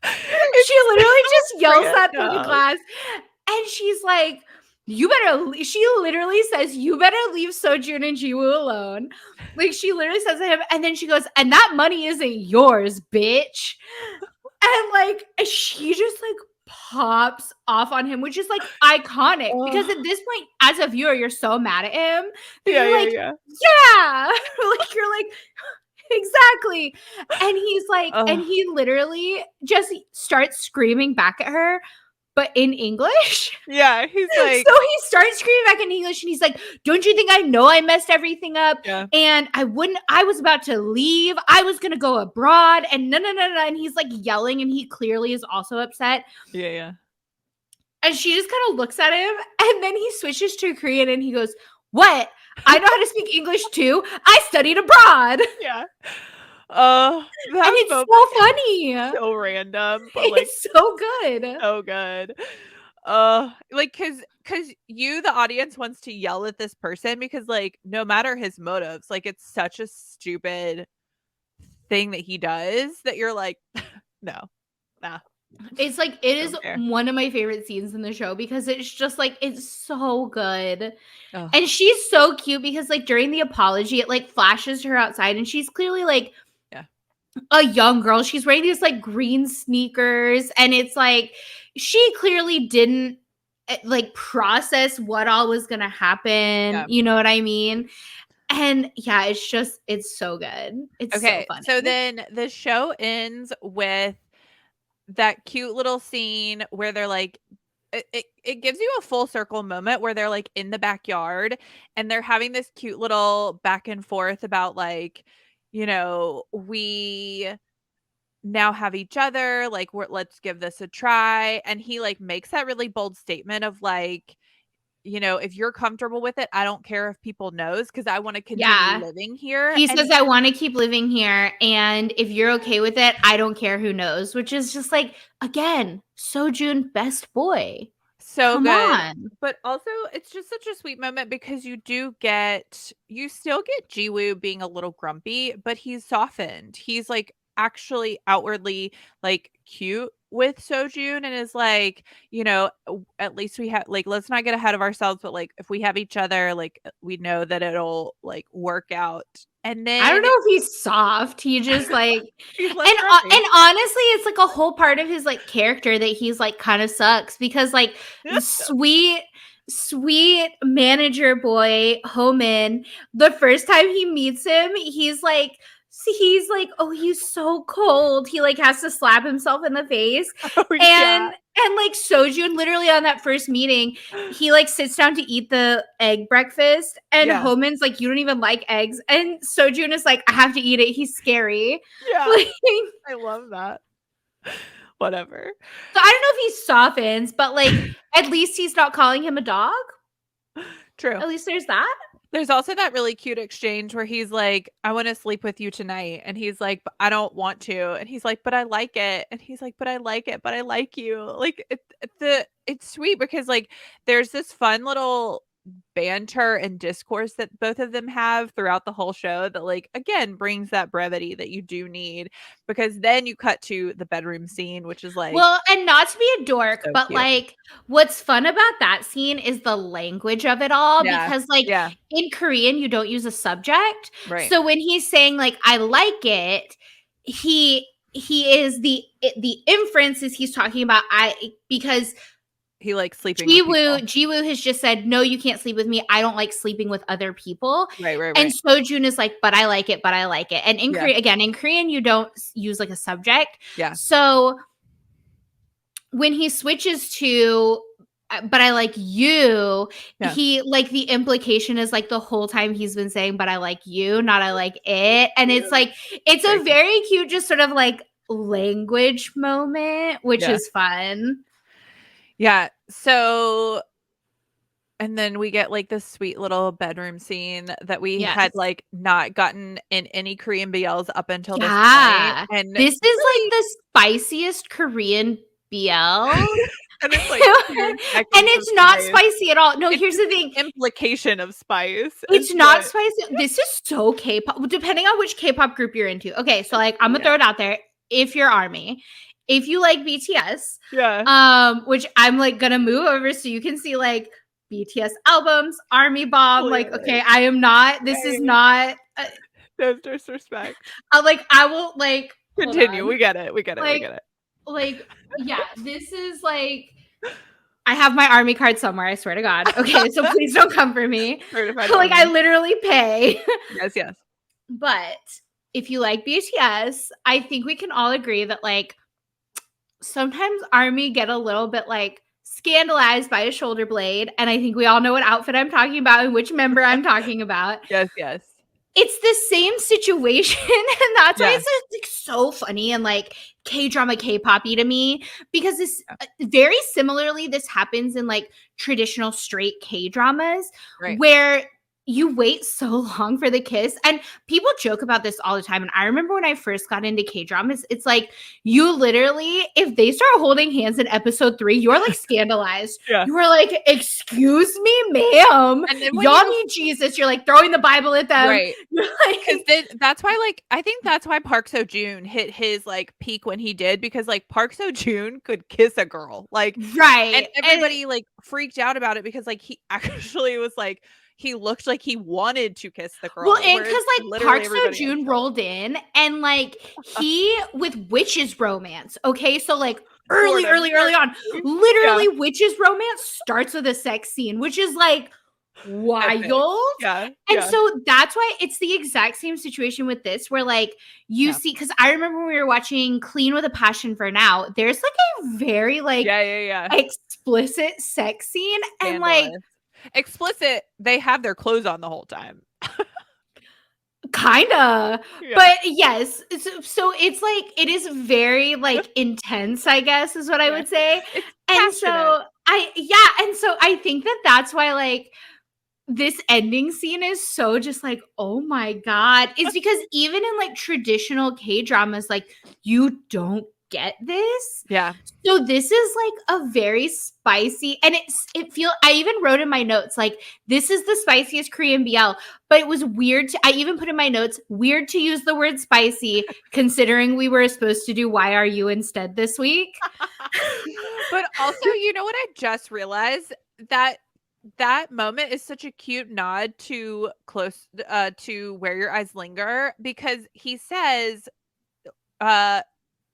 Speaker 1: She literally just yells that through the class. And she's like, she literally says, you better leave Seo Joon and Jiwoo alone. Like, she literally says to him, and then she goes, and that money isn't yours, bitch. And like, she just like pops off on him, which is like iconic, because at this point, as a viewer, you're so mad at him. Like, you're like, exactly. And he's like, and he literally just starts screaming back at her, but in English.
Speaker 2: Yeah, he's like,
Speaker 1: so he starts screaming back in English, and he's like, don't you think I know I messed everything up?
Speaker 2: Yeah.
Speaker 1: And I was about to leave. I was going to go abroad, and no. And he's like yelling, and he clearly is also upset.
Speaker 2: Yeah.
Speaker 1: And she just kind of looks at him, and then he switches to Korean, and he goes, what? I know how to speak English too. I studied abroad.
Speaker 2: Yeah.
Speaker 1: And it's so funny.
Speaker 2: So random, but like,
Speaker 1: it's so good.
Speaker 2: So good. Like, cause you, the audience, wants to yell at this person because, like, no matter his motives, like, it's such a stupid thing that he does that you're like, no, nah,
Speaker 1: It's like, it is
Speaker 2: don't care.
Speaker 1: one of my favorite scenes in the show because it's just like, it's so good.
Speaker 2: Ugh.
Speaker 1: And she's so cute because, like, during the apology, it like flashes her outside and she's clearly like
Speaker 2: Yeah.
Speaker 1: a young girl. She's wearing these like green sneakers and it's like she clearly didn't like process what all was gonna happen.
Speaker 2: Yeah.
Speaker 1: You know what I mean? And yeah, it's so good. It's so
Speaker 2: Okay,
Speaker 1: funny.
Speaker 2: so then the show ends with that cute little scene where they're like, it gives you a full circle moment where they're like in the backyard and they're having this cute little back and forth about like, we now have each other, like let's give this a try. And he like makes that really bold statement of like, if you're comfortable with it, I don't care if people knows because I want to continue
Speaker 1: Yeah.
Speaker 2: living here.
Speaker 1: He
Speaker 2: And
Speaker 1: says, I want to keep living here. And if you're okay with it, I don't care who knows, which is just like, again, Seo Joon, best boy.
Speaker 2: so
Speaker 1: Come
Speaker 2: good.
Speaker 1: on.
Speaker 2: But also it's just such a sweet moment because you still get Jiwoo being a little grumpy, but he's softened. He's like actually outwardly like cute with Sojun and is like, at least we have like let's not get ahead of ourselves, but like if we have each other, like we know that it'll like work out. And
Speaker 1: I don't
Speaker 2: then
Speaker 1: know if he's soft. He just like
Speaker 2: he's less grumpy.
Speaker 1: and honestly, it's like a whole part of his like character that he's like kind of sucks because like sweet manager boy Homan, the first time he meets him, he's like, oh, he's so cold. He like has to slap himself in the face.
Speaker 2: Oh, yeah.
Speaker 1: And like Sojun, literally on that first meeting, he like sits down to eat the egg breakfast, and
Speaker 2: Yeah.
Speaker 1: Homan's like, you don't even like eggs, and Sojun is like, I have to eat it. He's scary.
Speaker 2: Yeah,
Speaker 1: Like,
Speaker 2: I love that. Whatever.
Speaker 1: so I don't know if he softens, but like at least he's not calling him a dog.
Speaker 2: True.
Speaker 1: At least there's that.
Speaker 2: There's also that really cute exchange where he's like, I want to sleep with you tonight. And he's like, but I don't want to. And he's like, but I like it. And he's like, but I like it, but I like you. Like it's sweet because like there's this fun little banter and discourse that both of them have throughout the whole show that like again brings that brevity that you do need, because then you cut to the bedroom scene, which is like,
Speaker 1: well, and not to be a dork,
Speaker 2: so
Speaker 1: but
Speaker 2: cute.
Speaker 1: like what's fun about that scene is the language of it all, because like in Korean you don't use a subject.
Speaker 2: Right.
Speaker 1: So when he's saying like I like it, he is the inference is he's talking about because
Speaker 2: he likes sleeping with people.
Speaker 1: Jiwoo has just said, no, you can't sleep with me. I don't like sleeping with other people.
Speaker 2: Right.
Speaker 1: And Sojun is like, but I like it, but I like it. And in Korean, you don't use like a subject.
Speaker 2: Yeah.
Speaker 1: So when he switches to, but I like you, he like the implication is like the whole time he's been saying, but I like you, not I like it. And it's like, it's a very cute, just sort of like language moment, which is fun.
Speaker 2: Yeah. So, and then we get like this sweet little bedroom scene that we had like not gotten in any Korean BLs up until this point. And
Speaker 1: this is like the spiciest Korean BL.
Speaker 2: And it's like,
Speaker 1: and it's not spicy at all. No, here's the thing.
Speaker 2: Implication of spice.
Speaker 1: It's not spicy. This is so K-pop, depending on which K-pop group you're into. Okay, so like I'm gonna throw it out there. If you're ARMY, if you like BTS, which I'm like gonna move over so you can see like BTS albums, ARMY Bomb. Like, okay, I am not. This is not.
Speaker 2: No disrespect.
Speaker 1: I will like
Speaker 2: continue. We get it. We get it.
Speaker 1: Like,
Speaker 2: we get it.
Speaker 1: Like, yeah, this is like. I have my ARMY card somewhere. I swear to God. Okay, so please don't come for me. Like, I literally pay.
Speaker 2: Yes.
Speaker 1: But if you like BTS, I think we can all agree that like sometimes ARMY get a little bit like scandalized by a shoulder blade, and I think we all know what outfit I'm talking about and which member I'm talking about.
Speaker 2: Yes.
Speaker 1: It's the same situation, and that's why it's like so funny and like K-drama K-poppy to me, because this very similarly this happens in like traditional straight K-dramas where you wait so long for the kiss, and people joke about this all the time, and I remember when I first got into K-dramas, it's like, you literally, if they start holding hands in episode 3, you're, like, scandalized.
Speaker 2: Yeah.
Speaker 1: You are like, "Excuse me, ma'am?
Speaker 2: And then when
Speaker 1: Y'all need Jesus." You're, like, throwing the Bible at them.
Speaker 2: Right.
Speaker 1: You're
Speaker 2: Because
Speaker 1: like
Speaker 2: then that's why, like, I think that's why Park Seo Joon hit his, like, peak when he did, because, like, Park Seo Joon could kiss a girl, like, and
Speaker 1: Right, and
Speaker 2: everybody, like, freaked out about it because, like, he actually was, like, he looked like he wanted to kiss the
Speaker 1: well,
Speaker 2: girl,
Speaker 1: and
Speaker 2: whereas
Speaker 1: because like Park
Speaker 2: literally
Speaker 1: Seo
Speaker 2: everybody else
Speaker 1: Joon
Speaker 2: don't.
Speaker 1: rolled in and like he with witches romance. Okay, so like early,
Speaker 2: Sort of,
Speaker 1: early, early on,
Speaker 2: yeah,
Speaker 1: literally witches romance starts with a sex scene, which is like
Speaker 2: epic.
Speaker 1: wild.
Speaker 2: Yeah,
Speaker 1: And
Speaker 2: yeah,
Speaker 1: so that's why it's the exact same situation with this, where like you
Speaker 2: yeah.
Speaker 1: see, because I remember when we were watching Clean with a Passion for Now, there's like a very like
Speaker 2: Yeah, yeah, yeah.
Speaker 1: explicit sex scene, and like
Speaker 2: Scandalous. Explicit, they have their clothes on the whole time.
Speaker 1: kinda,
Speaker 2: Yeah.
Speaker 1: but yes, so it's like it is very, like, intense, I guess, is what I
Speaker 2: Yeah.
Speaker 1: would say,
Speaker 2: It's
Speaker 1: and
Speaker 2: passionate.
Speaker 1: so I think that that's why, like, this ending scene is so just like, "Oh my god." It's because even in, like, traditional K-dramas, like, you don't get this.
Speaker 2: Yeah.
Speaker 1: So this is, like, a very spicy, and I even wrote in my notes, like, "This is the spiciest Korean BL," but it was weird I even put in my notes, "Weird to use the word spicy, considering we were supposed to do Why Are You instead this week."
Speaker 2: But also, you know what I just realized? That that moment is such a cute nod to Where Your Eyes Linger, because he says, uh,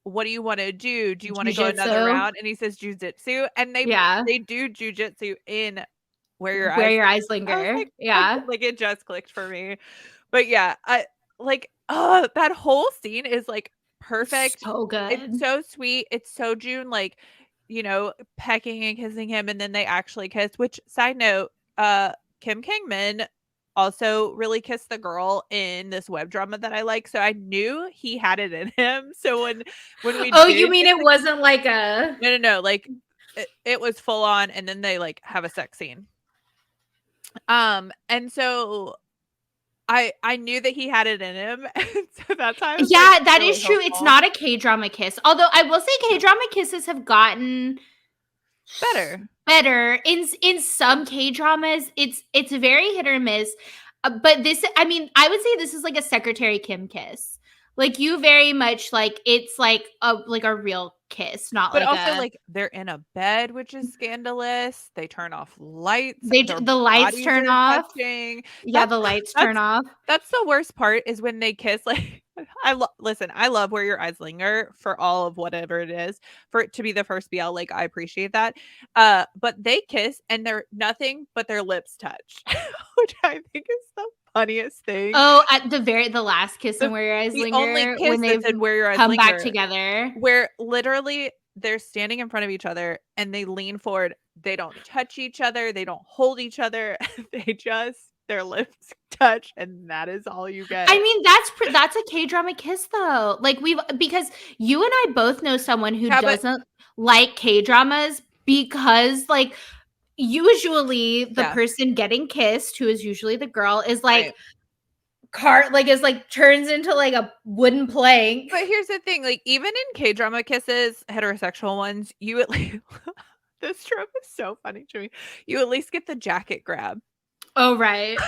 Speaker 2: "What do you wanna do? Do you wanna go another
Speaker 1: Jujitsu.
Speaker 2: round?" And he says, "Jujitsu," and
Speaker 1: Yeah.
Speaker 2: they do jujitsu in Where Your
Speaker 1: Where
Speaker 2: Eyes
Speaker 1: Your
Speaker 2: Linger.
Speaker 1: Eyes
Speaker 2: I was
Speaker 1: Linger.
Speaker 2: like,
Speaker 1: Yeah.
Speaker 2: like, it just clicked for me. But yeah, I like, oh, that whole scene is, like, perfect.
Speaker 1: So
Speaker 2: It's
Speaker 1: good.
Speaker 2: so sweet. It's so June, like, pecking and kissing him, and then they actually kiss, which, side note, Kim Kangmin also really kissed the girl in this web drama that I like, so I knew he had it in him. So when we
Speaker 1: Oh, you
Speaker 2: did
Speaker 1: mean
Speaker 2: get
Speaker 1: it
Speaker 2: the
Speaker 1: wasn't like a
Speaker 2: no, like, it was full on, and then they, like, have a sex scene. And so I knew that he had it in him, and so that's why I was, like,
Speaker 1: Yeah, that
Speaker 2: really
Speaker 1: is true. It's
Speaker 2: hopeful.
Speaker 1: not a K-drama kiss. Although I will say K-drama kisses have gotten
Speaker 2: Better.
Speaker 1: better in some K-dramas. It's very hit or miss. But this, I mean, I would say this is like a Secretary Kim kiss. Like you very much like it's like a real kiss, not
Speaker 2: But
Speaker 1: like
Speaker 2: also,
Speaker 1: a
Speaker 2: like, they're in a bed, which is scandalous. They turn off lights,
Speaker 1: they
Speaker 2: their
Speaker 1: the lights
Speaker 2: bodies
Speaker 1: turn
Speaker 2: are
Speaker 1: off.
Speaker 2: touching.
Speaker 1: Yeah,
Speaker 2: That's
Speaker 1: the lights turn
Speaker 2: that's
Speaker 1: off.
Speaker 2: that's the worst part, is when they kiss, like, listen, I love Where Your Eyes Linger for all of whatever it is. For it to be the first BL, like, I appreciate that. But they kiss and they're nothing but their lips touch, which I think is the funniest thing.
Speaker 1: Oh, at the last kiss and
Speaker 2: The
Speaker 1: Where Your Eyes
Speaker 2: the only
Speaker 1: Linger
Speaker 2: kiss
Speaker 1: when
Speaker 2: that's
Speaker 1: they've
Speaker 2: in Where Your Eyes
Speaker 1: come back
Speaker 2: Linger,
Speaker 1: together.
Speaker 2: where literally they're standing in front of each other and they lean forward. They don't touch each other, they don't hold each other. They just their lips touch, and that is all you
Speaker 1: I
Speaker 2: get.
Speaker 1: mean, that's a K-drama kiss though. Like because you and I both know someone who
Speaker 2: Yeah, but
Speaker 1: doesn't like K-dramas because like usually the
Speaker 2: yeah,
Speaker 1: person getting kissed, who is usually the girl, is
Speaker 2: right.
Speaker 1: like is like turns into like a wooden plank.
Speaker 2: But here's the thing, like, even in K-drama kisses, heterosexual ones, you at least this trope is so funny to me. You at least get the jacket grab.
Speaker 1: Oh, right.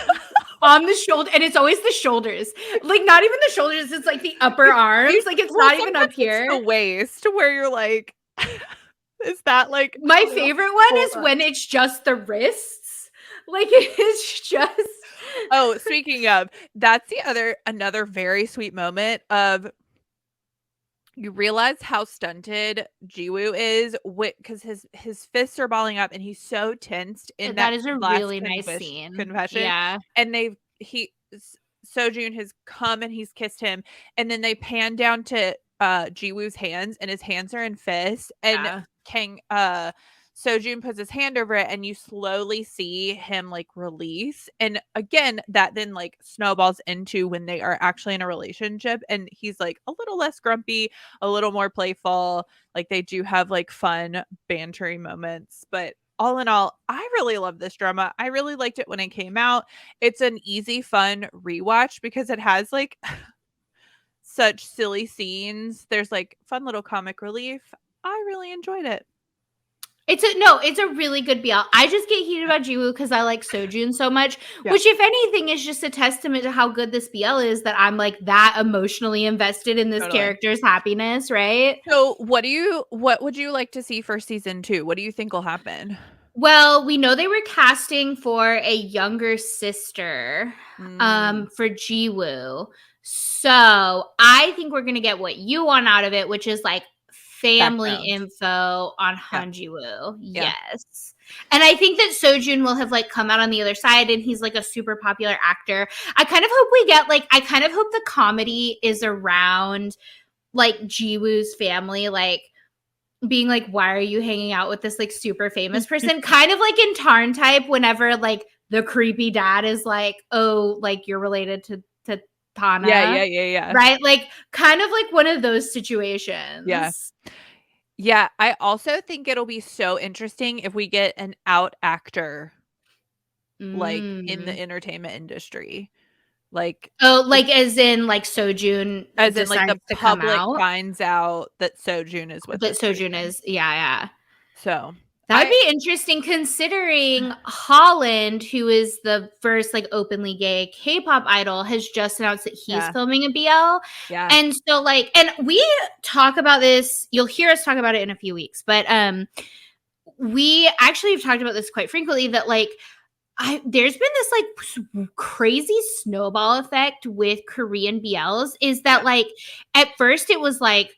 Speaker 1: On the shoulder, and it's always the shoulders. Like not even the shoulders, it's like the upper arms. Like it's
Speaker 2: Well,
Speaker 1: not even up
Speaker 2: sometimes it's the
Speaker 1: here.
Speaker 2: waist where you're like, is that like
Speaker 1: My
Speaker 2: a little
Speaker 1: favorite one
Speaker 2: hold
Speaker 1: is
Speaker 2: up.
Speaker 1: when it's just the wrists. Like it's just
Speaker 2: Oh, speaking of, that's another very sweet moment of, you realize how stunted Jiwoo is because his fists are balling up and he's so tensed in
Speaker 1: that
Speaker 2: that
Speaker 1: is a
Speaker 2: last
Speaker 1: really nice scene.
Speaker 2: confession,
Speaker 1: Yeah.
Speaker 2: and Sojun has come and he's kissed him, and then they pan down to Jiwoo's hands, and his hands are in fists, and
Speaker 1: Yeah.
Speaker 2: Kang Sojun puts his hand over it, and you slowly see him like release, and again that then like snowballs into when they are actually in a relationship, and he's like a little less grumpy, a little more playful, like they do have like fun bantery moments. But all in all, I really love this drama. I really liked it when it came out. It's an easy, fun rewatch because it has like such silly scenes. There's like fun little comic relief. I really enjoyed it.
Speaker 1: It's a really good BL. I just get heated about Jiwoo because I like Seo Joon so much, which if anything is just a testament to how good this BL is, that I'm like that emotionally invested in this character's happiness, right?
Speaker 2: So what would you like to see for season 2? What do you think will happen?
Speaker 1: Well, we know they were casting for a younger sister for Jiwoo. So I think we're gonna get what you want out of it, which is like family info on Hanjiwoo.
Speaker 2: Yeah.
Speaker 1: Yes. And I think that Seo Joon will have like come out on the other side and he's like a super popular actor. I kind of hope the comedy is around like Jiwoo's family, like being like, why are you hanging out with this like super famous person? Kind of like in Tarn type, whenever like the creepy dad is like, oh, like you're related to Tana.
Speaker 2: Yeah.
Speaker 1: Right? Like kind of like one of those situations.
Speaker 2: Yeah. I also think it'll be so interesting if we get an out actor like in the entertainment industry. Like
Speaker 1: as in like Seo Joon
Speaker 2: as in like the public
Speaker 1: out.
Speaker 2: finds out that Seo Joon is with
Speaker 1: But Seo Joon is yeah.
Speaker 2: So
Speaker 1: that'd be interesting considering Holland, who is the first like openly gay K-pop idol, has just announced that he's filming a BL.
Speaker 2: Yeah.
Speaker 1: And so like, and we talk about this, you'll hear us talk about it in a few weeks, but we actually have talked about this quite frequently that like there's been this like crazy snowball effect with Korean BLs is that like at first it was like,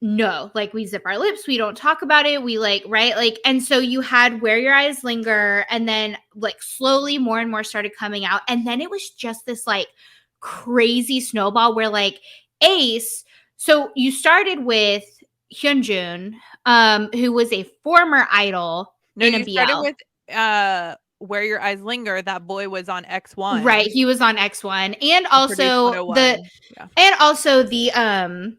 Speaker 1: no, like we zip our lips, we don't talk about it, we like, right? Like, and so you had Where Your Eyes Linger, and then like slowly more and more started coming out. And then it was just this like crazy snowball where like Ace, so you started with Hyunjun, who was a former idol in a BL.
Speaker 2: Started with Where Your Eyes Linger. That boy was on X1.
Speaker 1: Right, he was on X1. And also the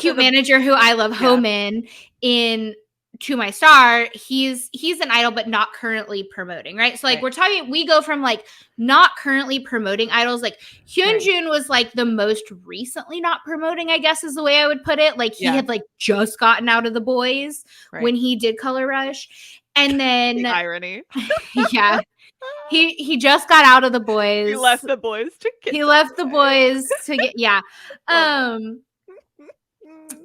Speaker 1: cute manager who I love, Homin, in To My Star, he's an idol, but not currently promoting, right? So like we go from like not currently promoting idols. Like Hyunjun was like the most recently not promoting, I guess is the way I would put it. Like he had like just gotten out of The Boys when he did Color Rush. And then
Speaker 2: the irony.
Speaker 1: Yeah. He just got out of The Boys.
Speaker 2: He left The Boys to get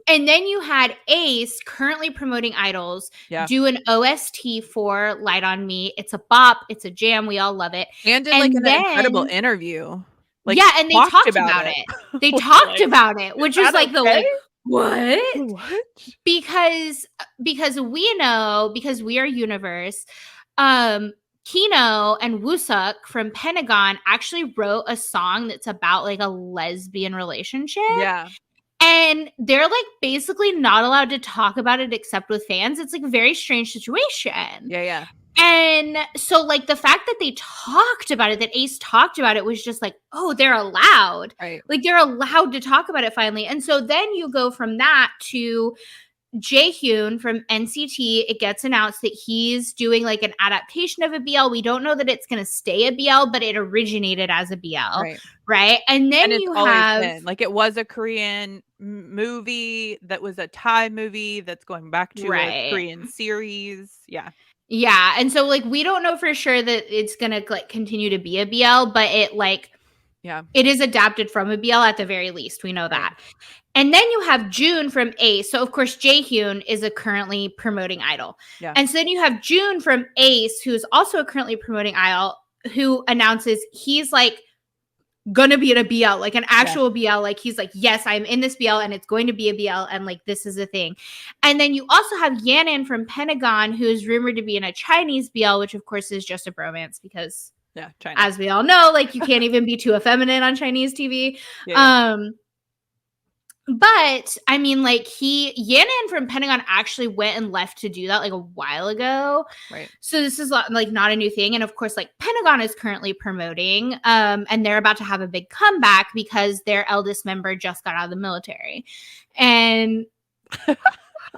Speaker 1: And then you had Ace, currently promoting idols, do an OST for Light on Me. It's a bop. It's a jam. We all love it.
Speaker 2: And did like an incredible interview.
Speaker 1: Like, yeah, and they talked about it. They talked about it, which was like the like, what? Because we are Universe, Kino and Woosuk from Pentagon actually wrote a song that's about like a lesbian relationship.
Speaker 2: Yeah.
Speaker 1: And they're like basically not allowed to talk about it except with fans. It's like a very strange situation.
Speaker 2: Yeah.
Speaker 1: And so like the fact that they talked about it, that Ace talked about it, was just like, oh, they're allowed.
Speaker 2: Right.
Speaker 1: Like they're allowed to talk about it finally. And so then you go from that to Jaehyun from NCT. It gets announced that he's doing like an adaptation of a BL. We don't know that it's going to stay a BL, but it originated as a BL. Right. And then you have
Speaker 2: like it was a Korean movie that was a Thai movie that's going back to a Korean series.
Speaker 1: Yeah. And so like we don't know for sure that it's going to like continue to be a BL, but it like it is adapted from a BL at the very least. We know that. And then you have June from Ace. So, of course, Jaehyun is a currently promoting idol.
Speaker 2: Yeah.
Speaker 1: And so then you have June from Ace, who is also a currently promoting idol, who announces he's like going to be in a BL, like an actual BL. Like he's like, yes, I'm in this BL and it's going to be a BL. And like, this is a thing. And then you also have Yanan from Pentagon, who is rumored to be in a Chinese BL, which of course is just a bromance because
Speaker 2: China.
Speaker 1: As we all know, like you can't even be too effeminate on Chinese TV. But I mean, like Yanan from Pentagon actually went and left to do that like a while ago.
Speaker 2: Right.
Speaker 1: So this is like not a new thing. And of course, like Pentagon is currently promoting and they're about to have a big comeback because their eldest member just got out of the military. And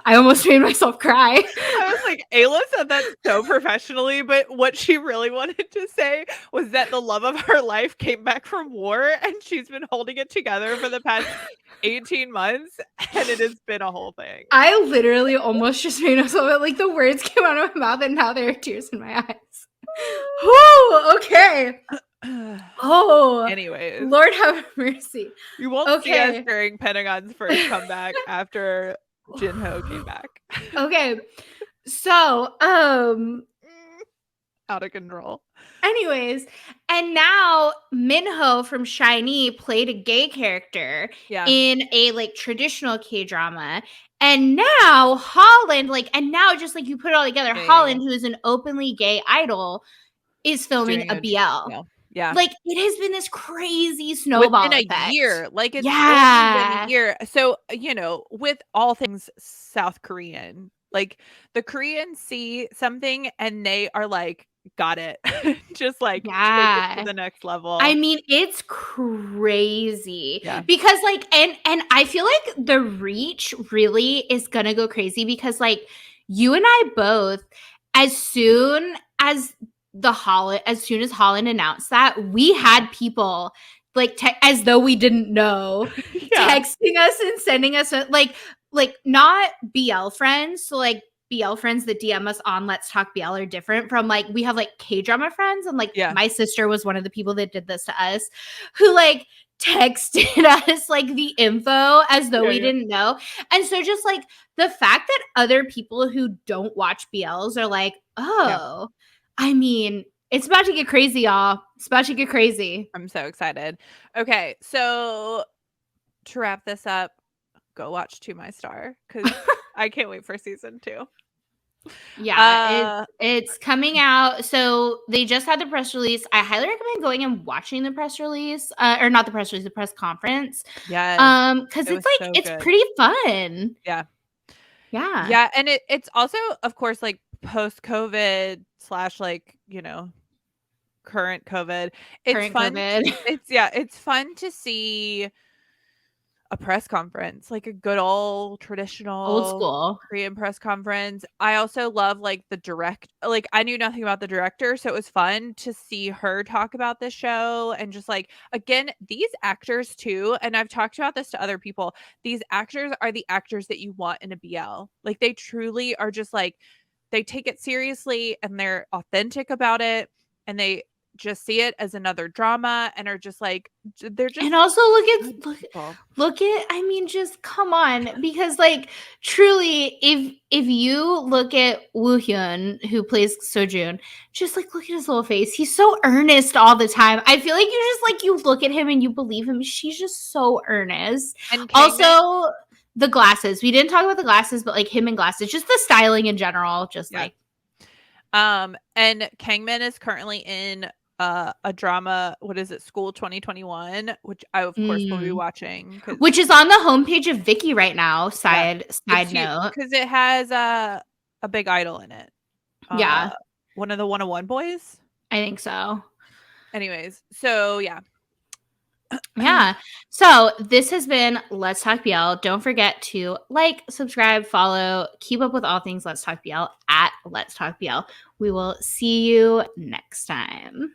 Speaker 1: I almost made myself cry.
Speaker 2: I was like, Ayla said that so professionally, but what she really wanted to say was that the love of her life came back from war and she's been holding it together for the past 18 months and it has been a whole thing.
Speaker 1: I literally almost just made myself, like, the words came out of my mouth and now there are tears in my eyes. Oh, okay. Oh,
Speaker 2: anyways,
Speaker 1: Lord have mercy.
Speaker 2: You won't see us during Pentagon's first comeback after Jinho came back.
Speaker 1: Okay. So,
Speaker 2: out of control.
Speaker 1: Anyways, and now Minho from SHINee played a gay character in a like traditional K-drama. And now Holland, just like you put it all together, Holland, who is an openly gay idol, is filming a BL.
Speaker 2: Yeah.
Speaker 1: Like, it has been this crazy snowball
Speaker 2: within
Speaker 1: effect.
Speaker 2: a year. Like, it's only been a year. So, you know, with all things South Korean, like, the Koreans see something and they are like, got it. Just like take it to the next level.
Speaker 1: I mean, it's crazy. Because like, and I feel like the reach really is gonna go crazy because like you and I both, as soon as Holland announced that, we had people like as though we didn't know texting us and sending us like not BL friends, so like BL friends that DM us on Let's Talk BL are different from like we have like K-drama friends, and like my sister was one of the people that did this to us, who like texted us like the info as though we didn't know. And so just like the fact that other people who don't watch BLs are like, oh, I mean, it's about to get crazy, y'all. It's about to get crazy.
Speaker 2: I'm so excited. Okay, so to wrap this up, go watch To My Star because I can't wait for season 2.
Speaker 1: Yeah, it's coming out. So they just had the press release. I highly recommend going and watching the press release, or not the press release, the press conference.
Speaker 2: Yeah,
Speaker 1: because it's like it's pretty fun.
Speaker 2: Yeah, and it's also, of course, like post-COVID / like, you know, current COVID. It's fun. It's fun to see a press conference, like a good old traditional
Speaker 1: old school
Speaker 2: Korean press conference. I also love like like I knew nothing about the director, so it was fun to see her talk about this show and just like, again, these actors too, and I've talked about this to other people, these actors are the actors that you want in a BL. Like, they truly are just like, they take it seriously and they're authentic about it, and they just see it as another drama and are just like, they're just,
Speaker 1: and also look at I mean, just come on, because like truly, if you look at Woo Hyun, who plays Seo Joon, just like look at his little face, he's so earnest all the time. I feel like you just like, you look at him and you believe him. She's just so earnest. And also the glasses, we didn't talk about the glasses, but like him and glasses, just the styling in general, just like
Speaker 2: and Kangmin is currently in a drama, what is it, School 2021, which I of course will be watching,
Speaker 1: which is on the homepage of Viki right now. Side note,
Speaker 2: because it has a big idol in it. One of the 101 boys,
Speaker 1: I think so.
Speaker 2: Anyways, so
Speaker 1: so this has been Let's Talk BL. Don't forget to like, subscribe, follow, keep up with all things Let's Talk BL at Let's Talk BL. We will see you next time.